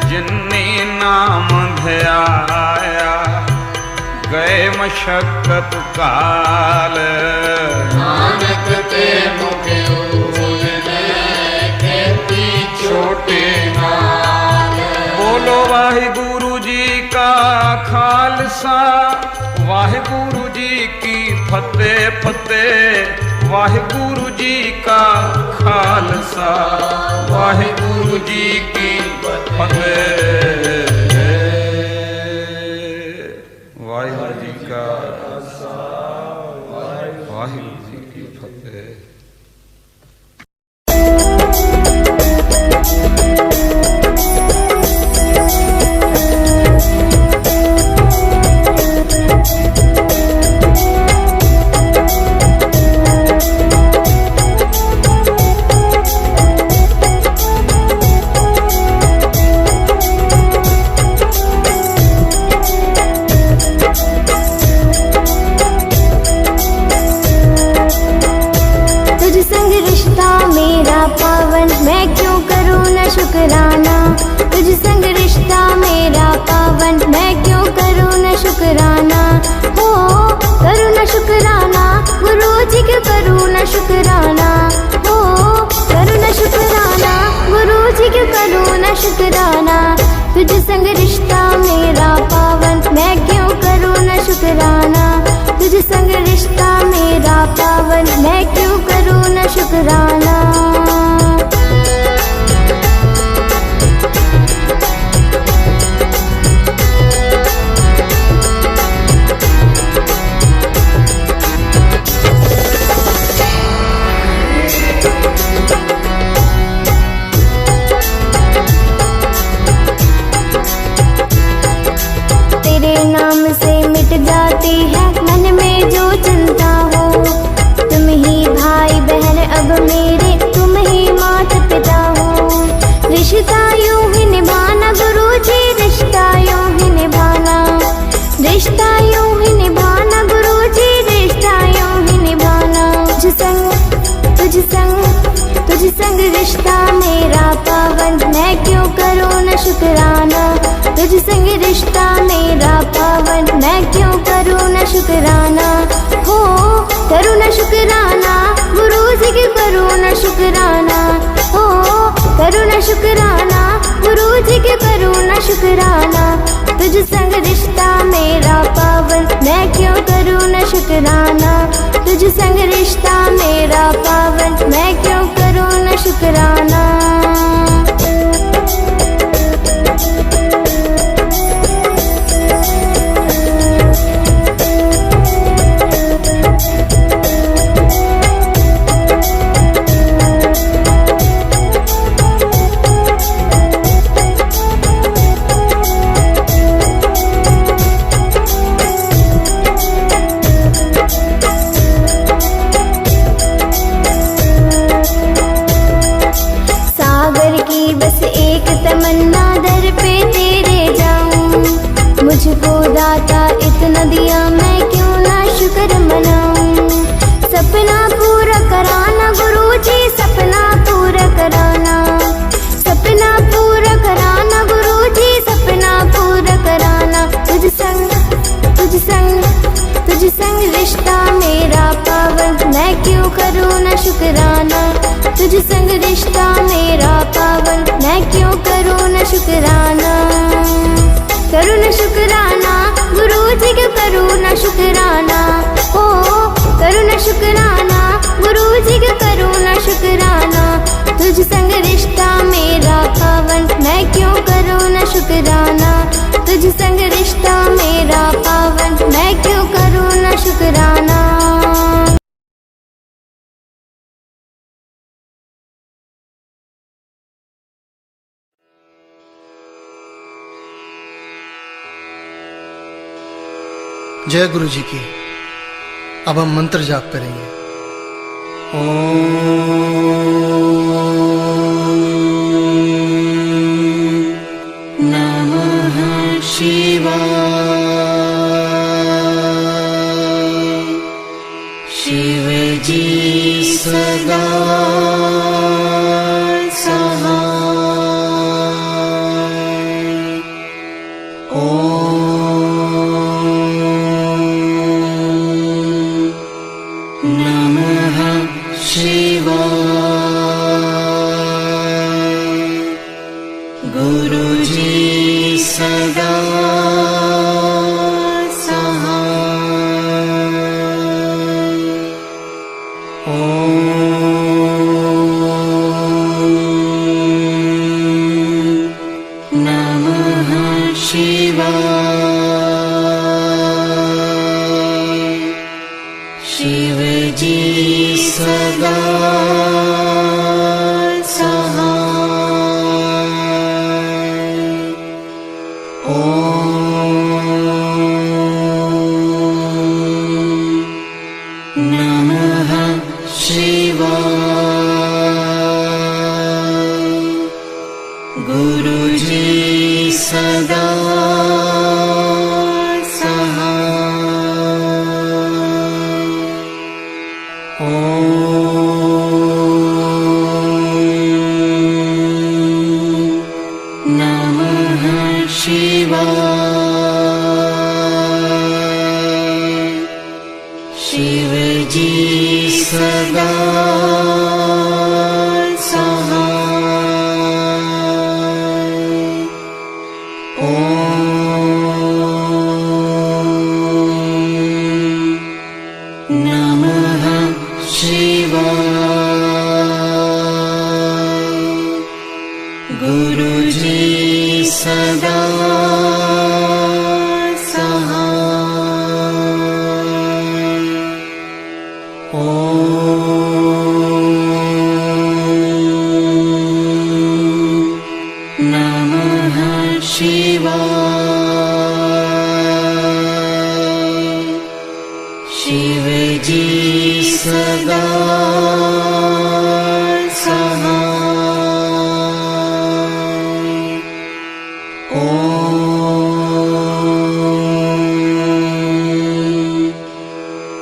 ਜਿਨਿ ਨਾਮ ਧਿਆਇਆ ਗਏ ਮਸ਼ਕਤ ਕਾਲ ਨਾਨਕ ਤੇ ਮੁਖ ਛੋਟੇ ਨਾਲ ਬੋਲ बोलो वाहिगुरु जी का खालसा, वाहिगुरु जी की फतेह फतेह, वाहिगुरु जी का खालसा, वाहिगुरु जी की फतेह, वाहिगुरु जी का खालसा, वाहिगुरु जी की फतेह। शुक्राना, तुझ संग रिश्ता मेरा पावन, मैं क्यों करूँ न शुक्राना, हो करूँ न शुक्राना, गुरु जी क्यों करूँ न शुक्राना, हो करूँ न शुक्राना, गुरु जी क्यों करूँ न शुक्राना, तुझ संग रिश्ता मेरा पावन, मैं क्यों करूँ न शुक्राना, तुझ संग रिश्ता मेरा पावन, मैं क्यों करूँ न शुक्राना। जाती है मन में जो चिंता हो, तुम ही भाई बहन अब मेरे, तुम ही माता पिता हो, रिश्ता यूं ही निभाना गुरु जी, रिश्ता यूं ही निभाना, रिश्ता यूं ही निभाना गुरु जी, रिश्ता यूं ही निभाना, तुझ संग रिश्ता मेरा पावन, मैं क्यों करूँ न शुक्राना, तुझ संग रिश्ता मेरा पावन, मैं क्यों करूँ न शुक्राना, हो करूँ न शुक्राना, गुरु जी की करूँ न शुक्राना, हो करूँ न शुक्राना, गुरु जी की करूँ न शुक्राना, तुझ संग रिश्ता मेरा पावन, मैं क्यों करूँ न शुक्राना, तुझ संग रिश्ता मेरा पावन, मैं क्यों करूँ न शुक्राना। मुझको दाता इतना दिया, मैं क्यों ना शुक्र मनाऊं, सपना पूरा कराना गुरु जी, सपना पूरा कराना, सपना पूरा कराना गुरु जी, सपना पूरा कराना, तुझ संग रिश्ता मेरा पावन, मैं क्यों करूँ न शुक्राना, तुझ संग रिश्ता मेरा पावन, मैं क्यों करूँ न शुक्राना, करूँ न शुक्राना, गुरु जी क्यों करूँ न शुक्राना, ओ करूँ न शुक्राना, गुरु जी क्यों करूँ न शुक्राना, तुझ संग रिश्ता मेरा पावन, मैं क्यों करूँ न शुक्राना, तुझ संग रिश्ता मेरा पावन, मैं क्यों करूँ न शुक्राना। जय गुरु जी की। अब हम मंत्र जाप करेंगे। नमः शिवाय। शिव जी सदा गुरु जी नमः शिवाय। शिव जी सदा सहाय। ओम नमः शिवाय। गुरुजी सदा सहाय। ओम नमः शिवाय। शिव जी सदा सहाय। ओम नमः शिवाय। गुरुजी सदा सहाय। ओम नमः शिवाय। शिव जी सदा सहाय। ओम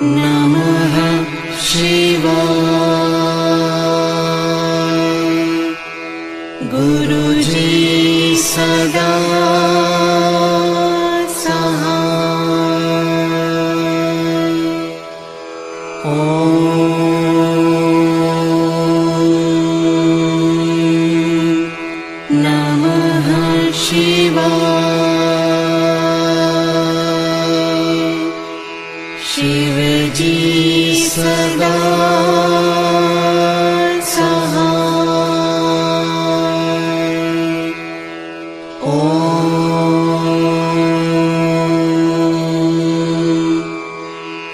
नमः शिवाय। गुरुजी सदा सहाय। ओम नमः शिवाय। शिव जी सदा सहाय। ओम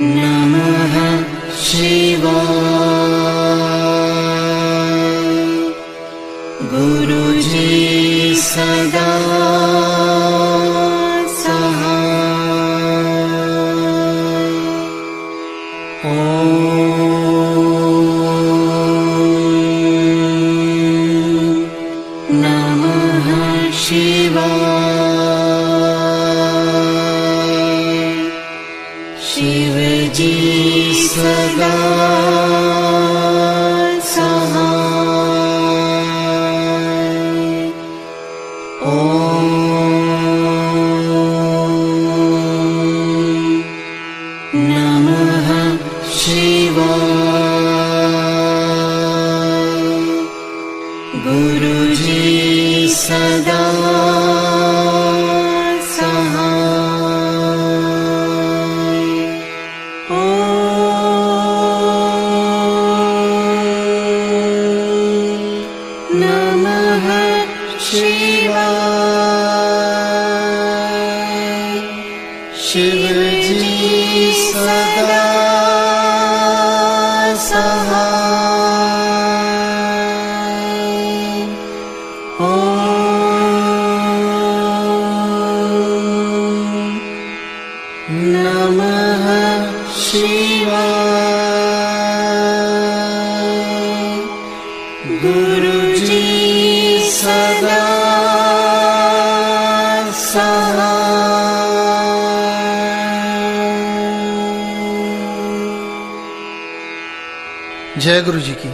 नमः शिवाय। गुरुजी सदा सहाय। ओम नमः शिवाय। शिव जी सदा सहाय। ओम नमः शिवाय। गुरुजी सदा सहाय। ओम नमः शिवाय। शिव जी सदा सहाय। ओम नमः शिवाय। गुरुजी सदा सहाय। जय गुरु जी की।